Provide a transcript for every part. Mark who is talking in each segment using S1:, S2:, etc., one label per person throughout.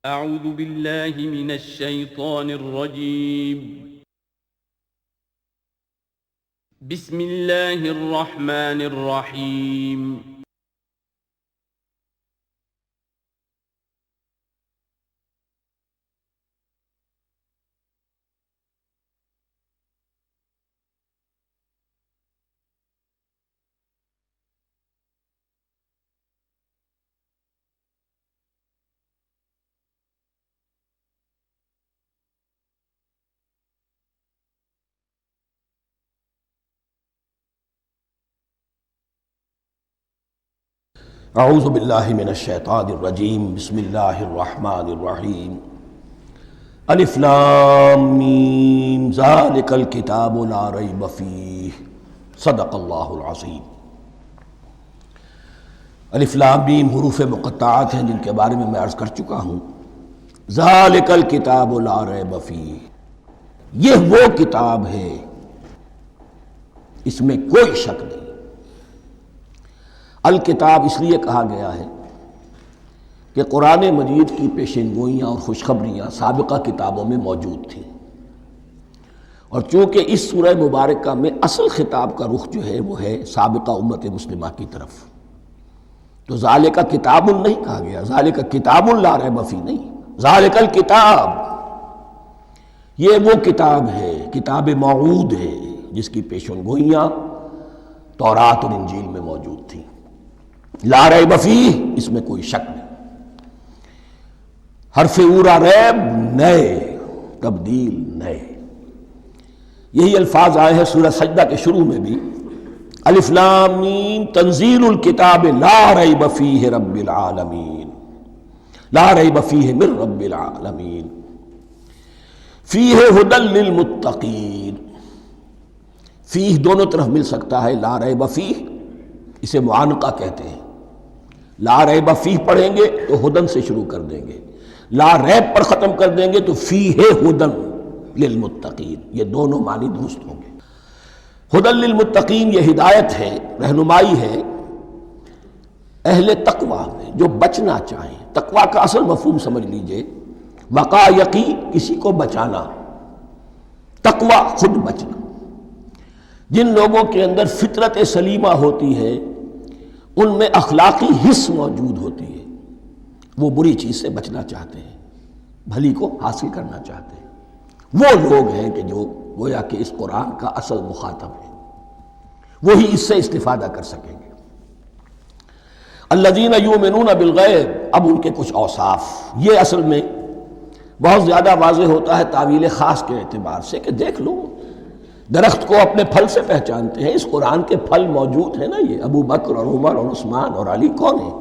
S1: اعوذ باللہ من الشیطان الرجیم بسم اللہ الرحمن الرحیم
S2: اعوذ باللہ من الشیطان الرجیم بسم اللہ الرحمن الرحیم الف لام میم ذالک الکتاب لا ریب فیہ صدق اللہ العظیم۔ الف لام میم حروف مقطعات ہیں جن کے بارے میں عرض کر چکا ہوں۔ ذالک الکتاب لا ریب فیہ، یہ وہ کتاب ہے اس میں کوئی شک نہیں۔ الکتاب اس لیے کہا گیا ہے کہ قرآن مجید کی پیشین گوئیاں اور خوشخبریاں سابقہ کتابوں میں موجود تھیں، اور چونکہ اس سورہ مبارکہ میں اصل خطاب کا رخ جو ہے وہ ہے سابقہ امت مسلمہ کی طرف، تو ذالک کتاب نہیں کہا گیا، ذالک کتاب لا ریب فیہ نہیں، ذالک الکتاب یہ وہ کتاب ہے، کتاب موعود ہے جس کی پیشین گوئیاں تورات اور انجیل میں موجود تھیں۔ لا ریب فیہ، اس میں کوئی شک نہیں۔ حرف اورا ریب نئے، تبدیل نئے، یہی الفاظ آئے ہیں سورہ سجدہ کے شروع میں بھی، الف لام میم تنزیل الکتاب لا ریب فیہ رب العالمین، لا ریب فیہ من رب العالمین، فیہ ھدی للمتقین۔ فیہ دونوں طرف مل سکتا ہے، لا ریب فیہ اسے معانقہ کہتے ہیں، لا ریب فیہ پڑھیں گے تو ہدن سے شروع کر دیں گے، لا ریب پر ختم کر دیں گے تو فیہ ہدن للمتقین، یہ دونوں معنی درست ہوں گے۔ ہدن للمتقین یہ ہدایت ہے، رہنمائی ہے اہل تقوی میں جو بچنا چاہیں۔ تقوی کا اصل مفہوم سمجھ لیجئے، وقا یقی کسی کو بچانا، تقوی خود بچنا۔ جن لوگوں کے اندر فطرت سلیمہ ہوتی ہے ان میں اخلاقی حس موجود ہوتی ہے، وہ بری چیز سے بچنا چاہتے ہیں، بھلی کو حاصل کرنا چاہتے ہیں۔ وہ لوگ ہیں کہ جو گویا کہ اس قرآن کا اصل مخاطب ہے، وہی اس سے استفادہ کر سکیں گے۔ الذین یؤمنون بالغیب، اب ان کے کچھ اوصاف، یہ اصل میں بہت زیادہ واضح ہوتا ہے تعویل خاص کے اعتبار سے کہ دیکھ لو درخت کو اپنے پھل سے پہچانتے ہیں، اس قرآن کے پھل موجود ہیں نا، یہ ابو بکر اور عمر اور عثمان اور علی کون ہیں؟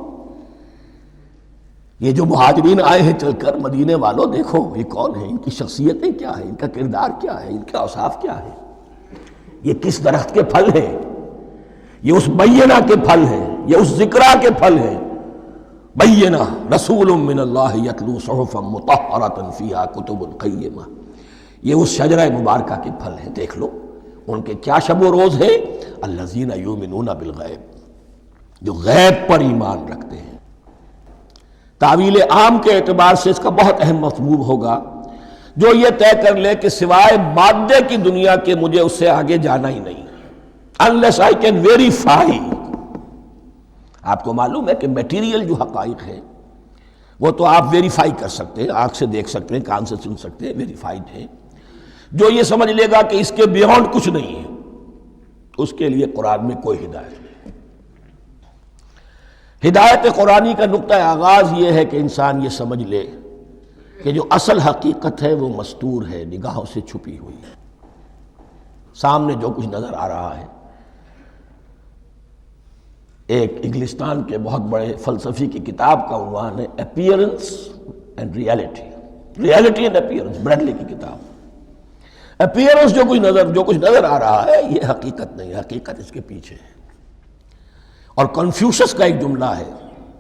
S2: یہ جو مہاجرین آئے ہیں چل کر، مدینے والوں دیکھو یہ کون ہیں، ان کی شخصیتیں کیا ہیں، ان کا کردار کیا ہے، ان کے اوصاف کیا ہے، یہ کس درخت کے پھل ہیں، یہ اس بینہ کے پھل ہیں، یہ اس ذکرہ کے پھل ہیں۔ بینہ رسول من اللہ یتلو صحفا مطہرۃ فیہا کتب قیمہ، یہ اس شجرہ مبارکہ کے پھل ہیں۔ دیکھ لو ان کے کیا شب و روز ہیں، الذین یؤمنون بالغیب، جو غیب پر ایمان رکھتے ہیں۔ تعویل عام کے اعتبار سے اس کا بہت اہم مفہوم ہوگا، جو یہ طے کر لے کہ سوائے مادے کی دنیا کے مجھے اس سے آگے جانا ہی نہیں، unless I can verify۔ آپ کو معلوم ہے کہ میٹیریل جو حقائق ہیں وہ تو آپ ویریفائی کر سکتے ہیں، آنکھ سے دیکھ سکتے ہیں، کان سے سن سکتے ہیں، ویریفائڈ ہیں۔ جو یہ سمجھ لے گا کہ اس کے بیونڈ کچھ نہیں ہے، اس کے لیے قرآن میں کوئی ہدایت نہیں۔ ہدایت قرآنی کا نقطہ آغاز یہ ہے کہ انسان یہ سمجھ لے کہ جو اصل حقیقت ہے وہ مستور ہے، نگاہوں سے چھپی ہوئی ہے۔ سامنے جو کچھ نظر آ رہا ہے، ایک انگلستان کے بہت بڑے فلسفی کی کتاب کا عنوان ہے appearance and reality, reality and appearance, Bradley کی کتاب۔ اپیئرنس جو کچھ نظر آ رہا ہے یہ حقیقت نہیں، حقیقت اس کے پیچھے ہے۔ اور کنفیوشس کا ایک جملہ ہے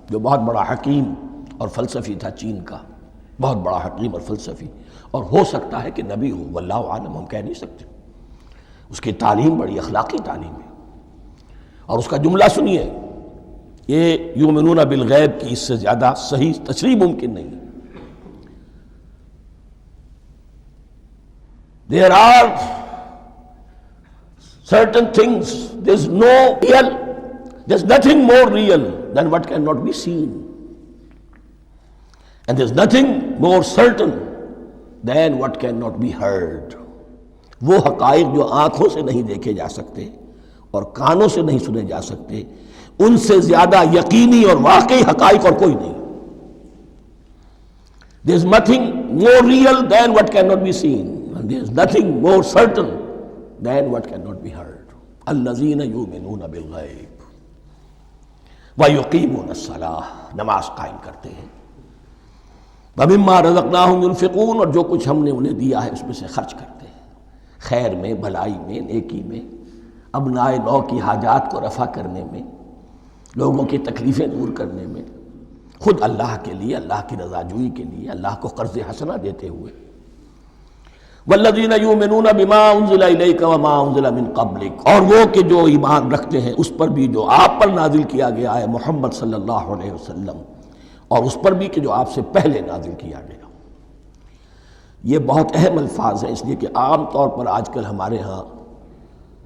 S2: جو بہت بڑا حکیم اور فلسفی تھا، چین کا بہت بڑا حکیم اور فلسفی، اور ہو سکتا ہے کہ نبی ہو، واللہ عالم، ہم کہہ نہیں سکتے۔ اس کی تعلیم بڑی اخلاقی تعلیم ہے، اور اس کا جملہ سنیے، یہ یؤمنون بالغیب کی اس سے زیادہ صحیح تشریح ممکن نہیں ہے۔ There are certain things, there's nothing more real than what cannot be seen. And there's nothing more certain than what cannot be heard. وہ حقائق جو آنکھوں سے نہیں دیکھے جا سکتے اور کانوں سے نہیں سنے جا سکتے، ان سے زیادہ یقینی اور واقعی حقائق اور کوئی نہیں. There's nothing more real than what cannot be seen, and there's nothing more certain than what cannot be heard. الذین یؤمنون بالغیب ویقیمون الصلاۃ، نماز قائم کرتے ہیں. ومما رزقناہم ينفقون، اور جو کچھ ہم نے انہیں دیا ہے اس میں سے خرچ کرتے ہیں، خیر میں، بھلائی میں، نیکی میں، ابناء نو کی حاجات کو رفع کرنے میں، لوگوں کی تکلیفیں دور کرنے میں، خود اللہ کے لیے، اللہ کی رضا جوئی کے لیے، اللہ کو قرض حسنہ دیتے ہوئے. والذین یؤمنون بما انزل الیک وما انزل من قبلک، اور وہ کہ جو ایمان رکھتے ہیں اس پر بھی جو آپ پر نازل کیا گیا ہے محمد صلی اللہ علیہ وسلم، اور اس پر بھی کہ جو آپ سے پہلے نازل کیا گیا. یہ بہت اہم الفاظ ہیں، اس لیے کہ عام طور پر آج کل ہمارے ہاں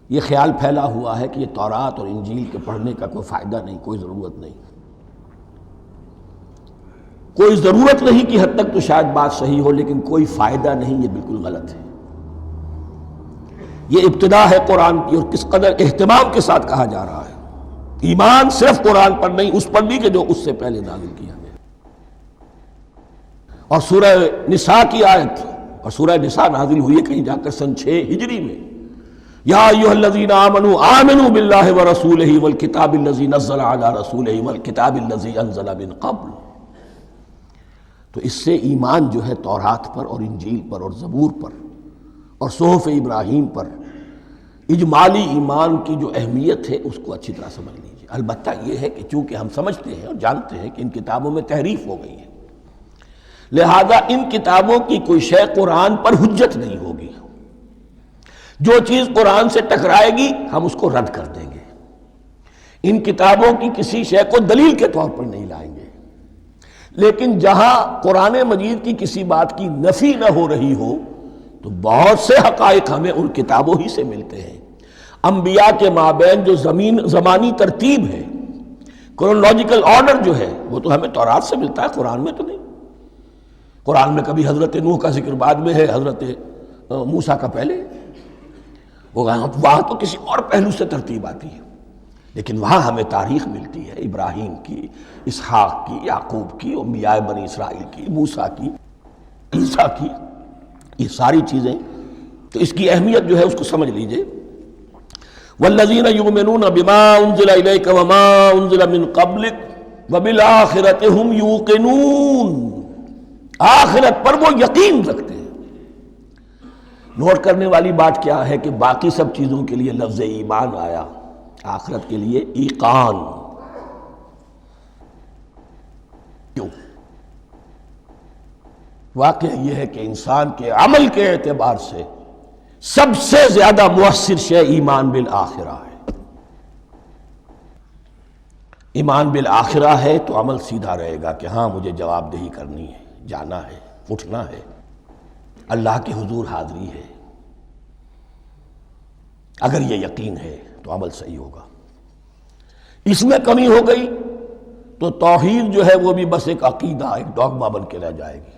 S2: یہ خیال پھیلا ہوا ہے کہ یہ تورات اور انجیل کے پڑھنے کا کوئی فائدہ نہیں، کوئی ضرورت نہیں. کوئی ضرورت نہیں کی حد تک تو شاید بات صحیح ہو، لیکن کوئی فائدہ نہیں، یہ بالکل غلط ہے. یہ ابتدا ہے قرآن کی، اور کس قدر اہتمام کے ساتھ کہا جا رہا ہے. ایمان صرف قرآن پر نہیں، اس پر بھی کہ جو اس سے پہلے نازل کیا گیا. اور سورہ نساء کی آیت، اور سورہ نساء نازل ہوئی ہے کہیں جا کر سن 6 ہجری میں. یا ایھا الذین آمنوا آمنوا باللہ ورسولہ والکتاب الذی نزل علی رسولہ والکتاب الذی انزل من قبل. تو اس سے ایمان جو ہے تورات پر اور انجیل پر اور زبور پر اور صحف ابراہیم پر، اجمالی ایمان کی جو اہمیت ہے اس کو اچھی طرح سمجھ لیجیے. البتہ یہ ہے کہ چونکہ ہم سمجھتے ہیں اور جانتے ہیں کہ ان کتابوں میں تحریف ہو گئی ہے، لہذا ان کتابوں کی کوئی شے قرآن پر حجت نہیں ہوگی. جو چیز قرآن سے ٹکرائے گی ہم اس کو رد کر دیں گے. ان کتابوں کی کسی شے کو دلیل کے طور پر نہیں لائیں گے. لیکن جہاں قرآن مجید کی کسی بات کی نفی نہ ہو رہی ہو تو بہت سے حقائق ہمیں ان کتابوں ہی سے ملتے ہیں. انبیاء کے مابین جو زمانی ترتیب ہے، کرونالوجیکل آرڈر جو ہے، وہ تو ہمیں تورات سے ملتا ہے، قرآن میں تو نہیں. قرآن میں کبھی حضرت نوح کا ذکر بعد میں ہے، حضرت موسیٰ کا پہلے. وہاں تو کسی اور پہلو سے ترتیب آتی ہے، لیکن وہاں ہمیں تاریخ ملتی ہے ابراہیم کی، اسحاق کی، یعقوب کی، انبیاء بنی اسرائیل کی، موسیٰ کی، عیسیٰ کی. یہ ساری چیزیں تو اس کی اہمیت جو ہے اس کو سمجھ لیجئے. والذین یؤمنون بما انزل الیک وما انزل من قبلک وبالآخرۃ ھم یوقنون، آخرت پر وہ یقین رکھتے ہیں. نوٹ کرنے والی بات کیا ہے کہ باقی سب چیزوں کے لیے لفظ ایمان آیا، آخرت کے لیے ایقان. کیوں؟ واقعہ یہ ہے کہ انسان کے عمل کے اعتبار سے سب سے زیادہ مؤثر شے ایمان بالآخرہ ہے. ایمان بالآخرہ ہے تو عمل سیدھا رہے گا کہ ہاں مجھے جواب دہی کرنی ہے، جانا ہے، اٹھنا ہے، اللہ کے حضور حاضری ہے. اگر یہ یقین ہے تو عمل صحیح ہوگا. اس میں کمی ہو گئی تو توحید جو ہے وہ بھی بس ایک عقیدہ، ایک ڈوگما بن کے رہ جائے گی.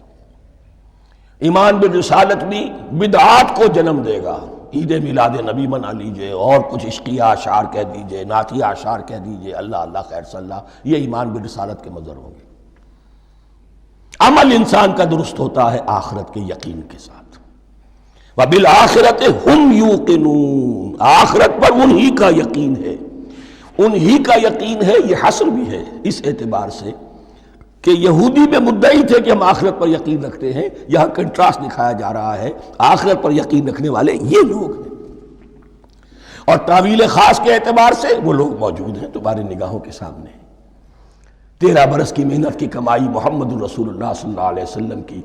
S2: ایمان بالرسالت بھی بدعات کو جنم دے گا. عید میلاد نبی منا لیجئے، اور کچھ عشقیہ اشعار کہہ دیجئے، نعتیہ اشعار کہہ دیجئے، اللہ اللہ خیر صلی اللہ، یہ ایمان بالرسالت کے مظہر ہوں گے. عمل انسان کا درست ہوتا ہے آخرت کے یقین کے ساتھ. وبالآخرۃ ھم یوقنون، آخرت پر انہی کا یقین ہے، انہی کا یقین ہے. یہ حصر بھی ہے اس اعتبار سے کہ یہودی میں مدعی تھے کہ ہم آخرت پر یقین رکھتے ہیں، یہاں کنٹراسٹ دکھایا جا رہا ہے، آخرت پر یقین رکھنے والے یہ لوگ ہیں. اور تعویل خاص کے اعتبار سے وہ لوگ موجود ہیں تمہاری نگاہوں کے سامنے. 13 برس کی محنت کی کمائی محمد الرسول اللہ صلی اللہ علیہ وسلم کی،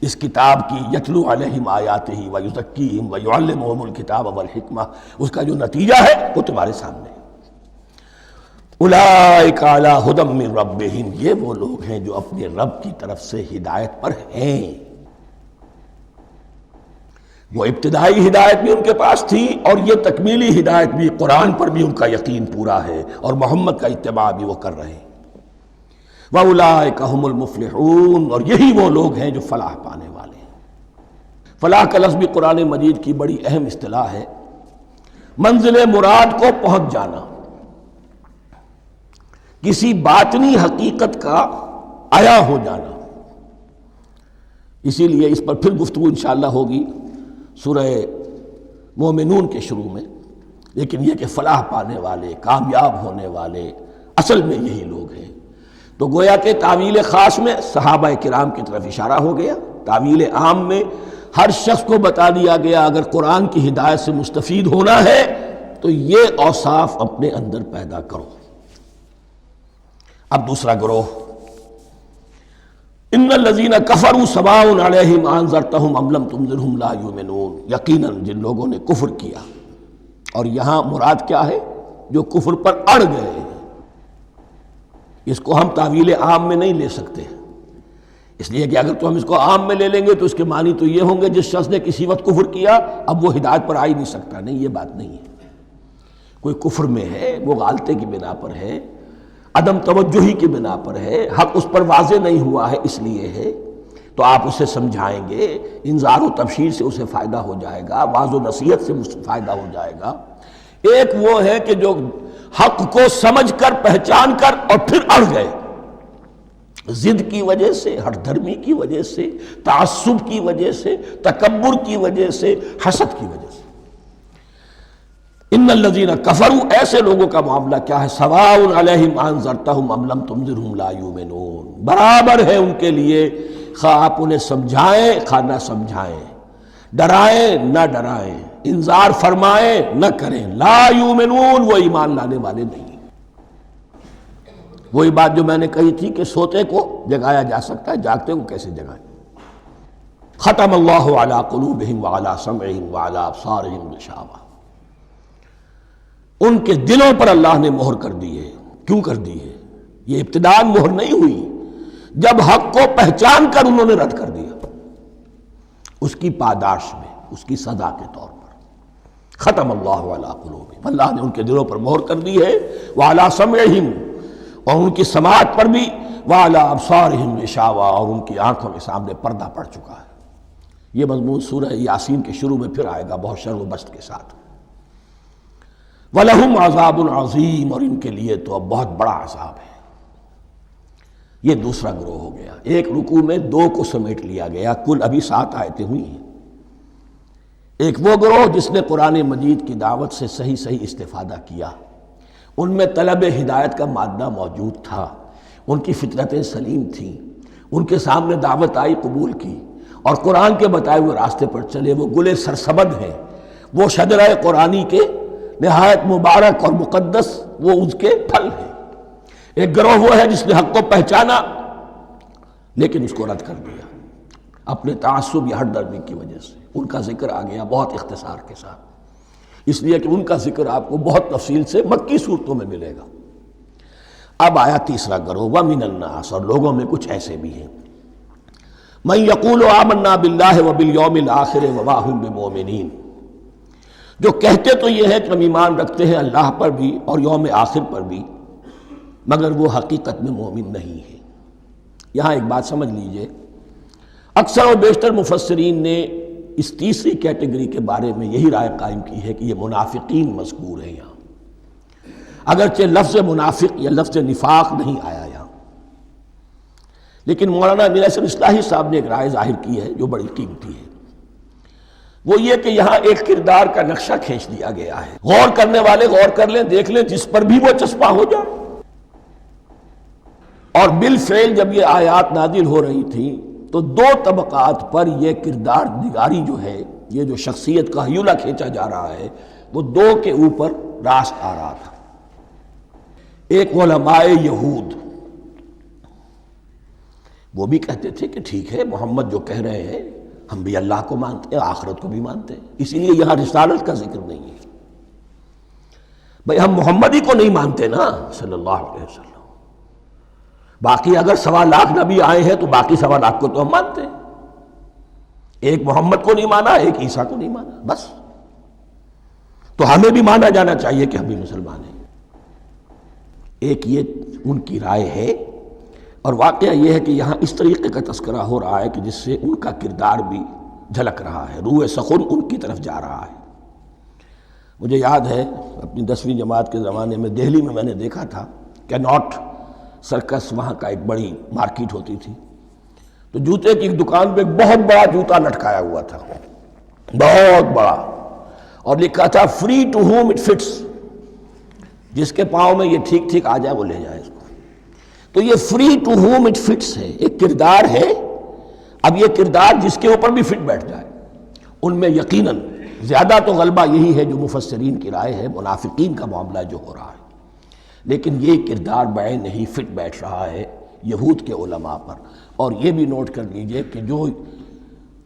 S2: اس کتاب کی، یتلو علیہم آیاتہ ویزکیہم ویعلمہم الکتاب والحکمہ، اس کا جو نتیجہ ہے وہ تمہارے سامنے. اولئک علی ھدی من ربہم، یہ وہ لوگ ہیں جو اپنے رب کی طرف سے ہدایت پر ہیں. وہ ابتدائی ہدایت بھی ان کے پاس تھی اور یہ تکمیلی ہدایت بھی، قرآن پر بھی ان کا یقین پورا ہے اور محمد کا اتباع بھی وہ کر رہے ہیں۔ وَأُولَٰئِكَ هُمُ الْمُفْلِحُونَ، اور یہی وہ لوگ ہیں جو فلاح پانے والے ہیں۔ فلاح کا لفظ بھی قرآن مجید کی بڑی اہم اصطلاح ہے، منزل مراد کو پہنچ جانا، کسی باطنی حقیقت کا عیا ہو جانا۔ اسی لیے اس پر پھر گفتگو انشاءاللہ ہوگی سورہ مومنون کے شروع میں، لیکن یہ کہ فلاح پانے والے، کامیاب ہونے والے اصل میں یہی لوگ ہیں۔ تو گویا کہ تعویل خاص میں صحابہ کرام کی طرف اشارہ ہو گیا، تعویل عام میں ہر شخص کو بتا دیا گیا اگر قرآن کی ہدایت سے مستفید ہونا ہے تو یہ اوصاف اپنے اندر پیدا کرو۔ اب دوسرا گروہ، ان الذین کفروا سواء علیہم انذرتہم ام لم تنذرہم لا یؤمنون، یقیناً جن لوگوں نے کفر کیا، اور یہاں مراد کیا ہے؟ جو کفر پر اڑ گئے ہیں۔ اس کو ہم تعویل عام میں نہیں لے سکتے، اس لیے کہ اگر تو ہم اس کو عام میں لے لیں گے تو اس کے معنی تو یہ ہوں گے جس شخص نے کسی وقت کفر کیا اب وہ ہدایت پر آ ہی نہیں سکتا۔ نہیں، یہ بات نہیں ہے۔ کوئی کفر میں ہے، وہ غالطے کی بنا پر ہے، عدم توجہی کی بنا پر ہے، حق اس پر واضح نہیں ہوا ہے اس لیے ہے، تو آپ اسے سمجھائیں گے، انذار و تبشیر سے اسے فائدہ ہو جائے گا، واعظ و نصیحت سے فائدہ ہو جائے گا۔ ایک وہ ہے کہ جو حق کو سمجھ کر، پہچان کر اور پھر اڑ گئے، ضد کی وجہ سے، ہٹ دھرمی کی وجہ سے، تعصب کی وجہ سے، تکبر کی وجہ سے، حسد کی وجہ سے۔ ان الذین کفروا، ایسے لوگوں کا معاملہ کیا ہے؟ سواء علیہم انذرتہم ام لم تنذرہم لا یؤمنون، برابر ہے ان کے لیے خواہ آپ انہیں سمجھائیں خواہ نہ سمجھائیں، ڈرائیں نہ ڈرائیں، انذار فرمائیں نہ کریں، لا یؤمنون، وہ ایمان لانے والے نہیں۔ وہی بات جو میں نے کہی تھی کہ سوتے کو جگایا جا سکتا ہے، جاگتے کو کیسے جگائیں؟ ختم اللہ علی قلوبہم وعلی سمعہم وعلی ابصارہم غشاوہ، ان کے دلوں پر اللہ نے مہر کر دی ہے۔ کیوں کر دی ہے؟ یہ ابتداءً مہر نہیں ہوئی، جب حق کو پہچان کر انہوں نے رد کر دیا، اس کی پاداش میں، اس کی سزا کے طور پر۔ ختم اللہ علی قلوبہم، اللہ نے ان کے دلوں پر مہر کر دی ہے، وعلی سمعہم، اور ان کی سماعت پر بھی، وعلی ابصارہم غشاوہ، اور ان کی آنکھوں کے سامنے پردہ پڑ چکا ہے۔ یہ مضمون سورہ یاسین کے شروع میں پھر آئے گا بہت شر و بست کے ساتھ۔ وَلَهُمْ عَذَابٌ عَظِيمٌ، اور ان کے لیے تو اب بہت بڑا عذاب ہے۔ یہ دوسرا گروہ ہو گیا، ایک رکوع میں دو کو سمیٹ لیا گیا، کل ابھی 7 آیتیں ہوئی ہیں۔ ایک وہ گروہ جس نے قرآن مجید کی دعوت سے صحیح صحیح استفادہ کیا، ان میں طلب ہدایت کا مادہ موجود تھا، ان کی فطرتیں سلیم تھیں، ان کے سامنے دعوت آئی، قبول کی، اور قرآن کے بتائے ہوئے راستے پر چلے۔ وہ گلے سرسبد ہیں، وہ شجرہ قرآنی کے نہایت مبارک اور مقدس، وہ اس کے پھل ہیں۔ ایک گروہ وہ ہے جس نے حق کو پہچانا لیکن اس کو رد کر دیا اپنے تعصب یا ہٹ درمی کی وجہ سے۔ ان کا ذکر آ گیا بہت اختصار کے ساتھ، اس لیے کہ ان کا ذکر آپ کو بہت تفصیل سے مکی صورتوں میں ملے گا۔ اب آیا تیسرا گروہ، وَمِنَ النَّاسِ، اور لوگوں میں کچھ ایسے بھی ہیں، مَن يَقُولُ آمَنَّا بِاللَّهِ وَبِالْيَوْمِ الْآخِرِ وَمَا هُم بِمُؤْمِنِينَ، جو کہتے تو یہ ہے کہ ہم ایمان رکھتے ہیں اللہ پر بھی اور یوم آخر پر بھی، مگر وہ حقیقت میں مومن نہیں ہے۔ یہاں ایک بات سمجھ لیجئے، اکثر اور بیشتر مفسرین نے اس تیسری کیٹیگری کے بارے میں یہی رائے قائم کی ہے کہ یہ منافقین مذکور ہیں یہاں، اگرچہ لفظ منافق یا لفظ نفاق نہیں آیا یہاں، لیکن مولانا امیر احسن اصلاحی صاحب نے ایک رائے ظاہر کی ہے جو بڑی قیمتی ہے، وہ یہ کہ یہاں ایک کردار کا نقشہ کھینچ دیا گیا ہے۔ غور کرنے والے غور کر لیں، دیکھ لیں، جس پر بھی وہ چسپاں ہو جائے۔ اور بالفعل جب یہ آیات نازل ہو رہی تھیں تو دو طبقات پر یہ کردار نگاری جو ہے، یہ جو شخصیت کا ہیولہ کھینچا جا رہا ہے، وہ دو کے اوپر راست آ رہا تھا۔ ایک علماء یہود، وہ بھی کہتے تھے کہ ٹھیک ہے محمد جو کہہ رہے ہیں، ہم بھی اللہ کو مانتے ہیں، آخرت کو بھی مانتے ہیں، اسی لیے یہاں رسالت کا ذکر نہیں ہے۔ بھئی ہم محمد ہی کو نہیں مانتے نا صلی اللہ علیہ وسلم، باقی اگر 1.25 لاکھ نبی آئے ہیں تو باقی 1.25 لاکھ کو تو ہم مانتے ہیں۔ ایک محمد کو نہیں مانا، ایک عیسیٰ کو نہیں مانا، بس۔ تو ہمیں بھی مانا جانا چاہیے کہ ہم بھی مسلمان ہیں۔ ایک یہ ان کی رائے ہے، اور واقعہ یہ ہے کہ یہاں اس طریقے کا تذکرہ ہو رہا ہے کہ جس سے ان کا کردار بھی جھلک رہا ہے، روح سخن ان کی طرف جا رہا ہے۔ مجھے یاد ہے اپنی 10ویں جماعت کے زمانے میں دہلی میں نے دیکھا تھا کہ ناٹ سرکس، وہاں کا ایک بڑی مارکیٹ ہوتی تھی، تو جوتے کی ایک دکان پہ ایک بہت بڑا جوتا لٹکایا ہوا تھا، بہت بڑا، اور لکھا تھا free to home it fits, جس کے پاؤں میں یہ ٹھیک ٹھیک آ جائے وہ لے جائے اس کو۔ تو یہ free to home it fits ہے، ایک کردار ہے۔ اب یہ کردار جس کے اوپر بھی فٹ بیٹھ جائے، ان میں یقیناً زیادہ تو غلبہ یہی ہے جو مفسرین کی رائے ہے، منافقین کا معاملہ جو ہو رہا ہے، لیکن یہ کردار بعین نہیں فٹ بیٹھ رہا ہے یہود کے علماء پر۔ اور یہ بھی نوٹ کر لیجئے کہ جو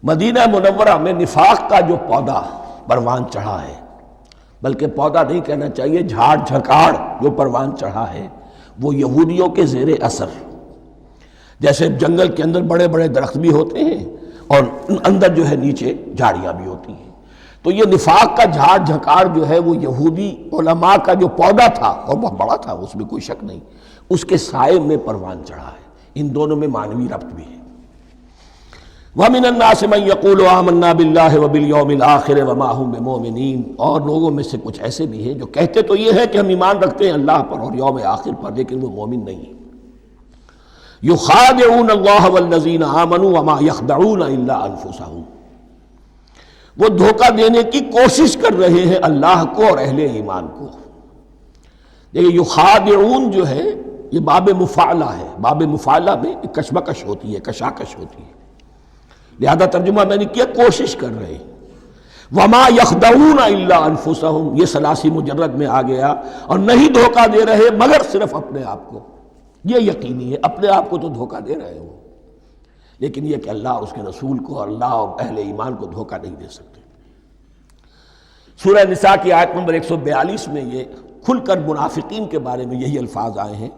S2: مدینہ منورہ میں نفاق کا جو پودا پروان چڑھا ہے، بلکہ پودا نہیں کہنا چاہیے، جھاڑ جھکاڑ جو پروان چڑھا ہے، وہ یہودیوں کے زیر اثر، جیسے جنگل کے اندر بڑے بڑے درخت بھی ہوتے ہیں اور اندر جو ہے نیچے جھاڑیاں بھی ہوتی ہیں، تو یہ نفاق کا جھاڑ جھکاڑ جو ہے وہ یہودی علماء کا جو پودا تھا، اور بہت بڑا تھا، اس میں کوئی شک نہیں، اس کے سائے میں پروان چڑھا ہے۔ ان دونوں میں معنوی ربط بھی ہے۔ وَمِنَ النَّاسِ مَن يَقُولُ آمَنَّا بِاللَّهِ وَبِالْيَوْمِ الْآخِرِ وَمَا هُم بِمُؤْمِنِينَ، اور لوگوں میں سے کچھ ایسے بھی ہیں جو کہتے تو یہ ہے کہ ہم ایمان رکھتے ہیں اللہ پر اور یوم آخر پر، لیکن وہ مومن نہیں ہیں۔ يُخَادِعُونَ اللَّهَ وَالَّذِينَ آمَنُوا وَمَا يَخْدَعُونَ إِلَّا أَنفُسَهُمْ، وہ دھوکہ دینے کی کوشش کر رہے ہیں اللہ کو اور اہل ایمان کو۔ دیکھیں یخادعون جو ہے یہ باب مفعلہ ہے، باب مفعلہ میں کشمکش ہوتی ہے، کشاکش ہوتی ہے، لہذا ترجمہ میں نے کیا کوشش کر رہے ہیں۔ وما یخدعون الا انفسهم، یہ ثلاثی مجرد میں آ گیا، اور نہیں دھوکہ دے رہے مگر صرف اپنے آپ کو۔ یہ یقینی ہے اپنے آپ کو تو دھوکہ دے رہے ہو، لیکن یہ کہ اللہ اور اس کے رسول کو اور اللہ اور اہل ایمان کو دھوکہ نہیں دے سکتے۔ سورہ نساء کی آیت نمبر 142 میں یہ کھل کر منافقین کے بارے میں یہی الفاظ آئے ہیں،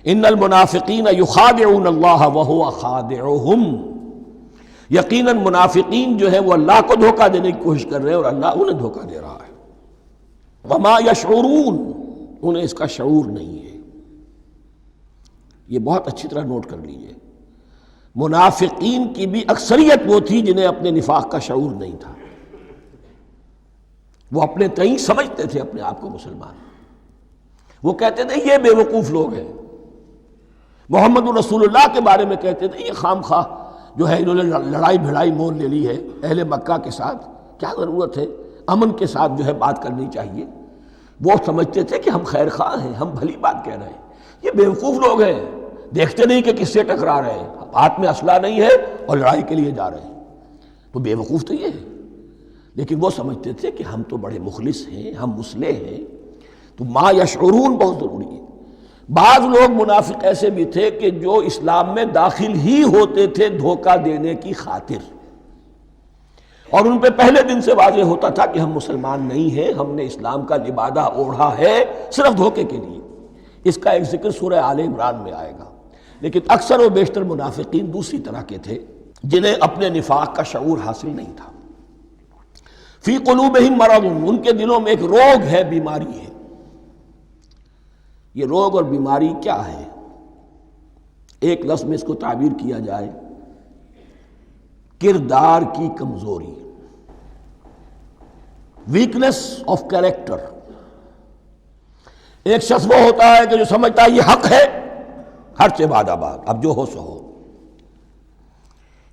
S2: ان المنافقین یخادعون اللہ وہو خادعہم، یقیناً منافقین جو ہے وہ اللہ کو دھوکہ دینے کی کوشش کر رہے ہیں اور اللہ انہیں دھوکہ دے رہا ہے۔ وما یشعرون، انہیں اس کا شعور نہیں ہے۔ یہ بہت اچھی طرح نوٹ کر لیجئے، منافقین کی بھی اکثریت وہ تھی جنہیں اپنے نفاق کا شعور نہیں تھا، وہ اپنے تئیں سمجھتے تھے اپنے آپ کو مسلمان، وہ کہتے تھے یہ بے وقوف لوگ ہیں، محمد رسول اللہ کے بارے میں کہتے تھے یہ خام خواہ جو ہے انہوں نے لڑائی بھڑائی مول لے لی ہے اہل مکہ کے ساتھ، کیا ضرورت ہے، امن کے ساتھ جو ہے بات کرنی چاہیے۔ وہ سمجھتے تھے کہ ہم خیر خواہ ہیں، ہم بھلی بات کہہ رہے ہیں، یہ بے وقوف لوگ ہیں، دیکھتے نہیں کہ کس سے ٹکرا رہے ہیں، ہاتھ میں اسلحہ نہیں ہے اور لڑائی کے لیے جا رہے ہیں، تو بے وقوف تو یہ ہے۔ لیکن وہ سمجھتے تھے کہ ہم تو بڑے مخلص ہیں، ہم مصلح ہیں، تو ما یشعرون بہت ضروری ہے۔ بعض لوگ منافق ایسے بھی تھے کہ جو اسلام میں داخل ہی ہوتے تھے دھوکہ دینے کی خاطر، اور ان پہ پہلے دن سے واضح ہوتا تھا کہ ہم مسلمان نہیں ہیں، ہم نے اسلام کا لبادہ اوڑھا ہے صرف دھوکے کے لیے۔ اس کا ایک ذکر سورہ آل عمران میں آئے گا، لیکن اکثر و بیشتر منافقین دوسری طرح کے تھے جنہیں اپنے نفاق کا شعور حاصل نہیں تھا۔ فی قلوبہم مرض، ان کے دلوں میں ایک روگ ہے، بیماری ہے۔ یہ روگ اور بیماری کیا ہے؟ ایک لفظ میں اس کو تعبیر کیا جائے، کردار کی کمزوری، ویکنس آف کیریکٹر۔ ایک شخص وہ ہوتا ہے کہ جو سمجھتا ہے یہ حق ہے، ہر سے باد آباد، اب جو ہو سو ہو۔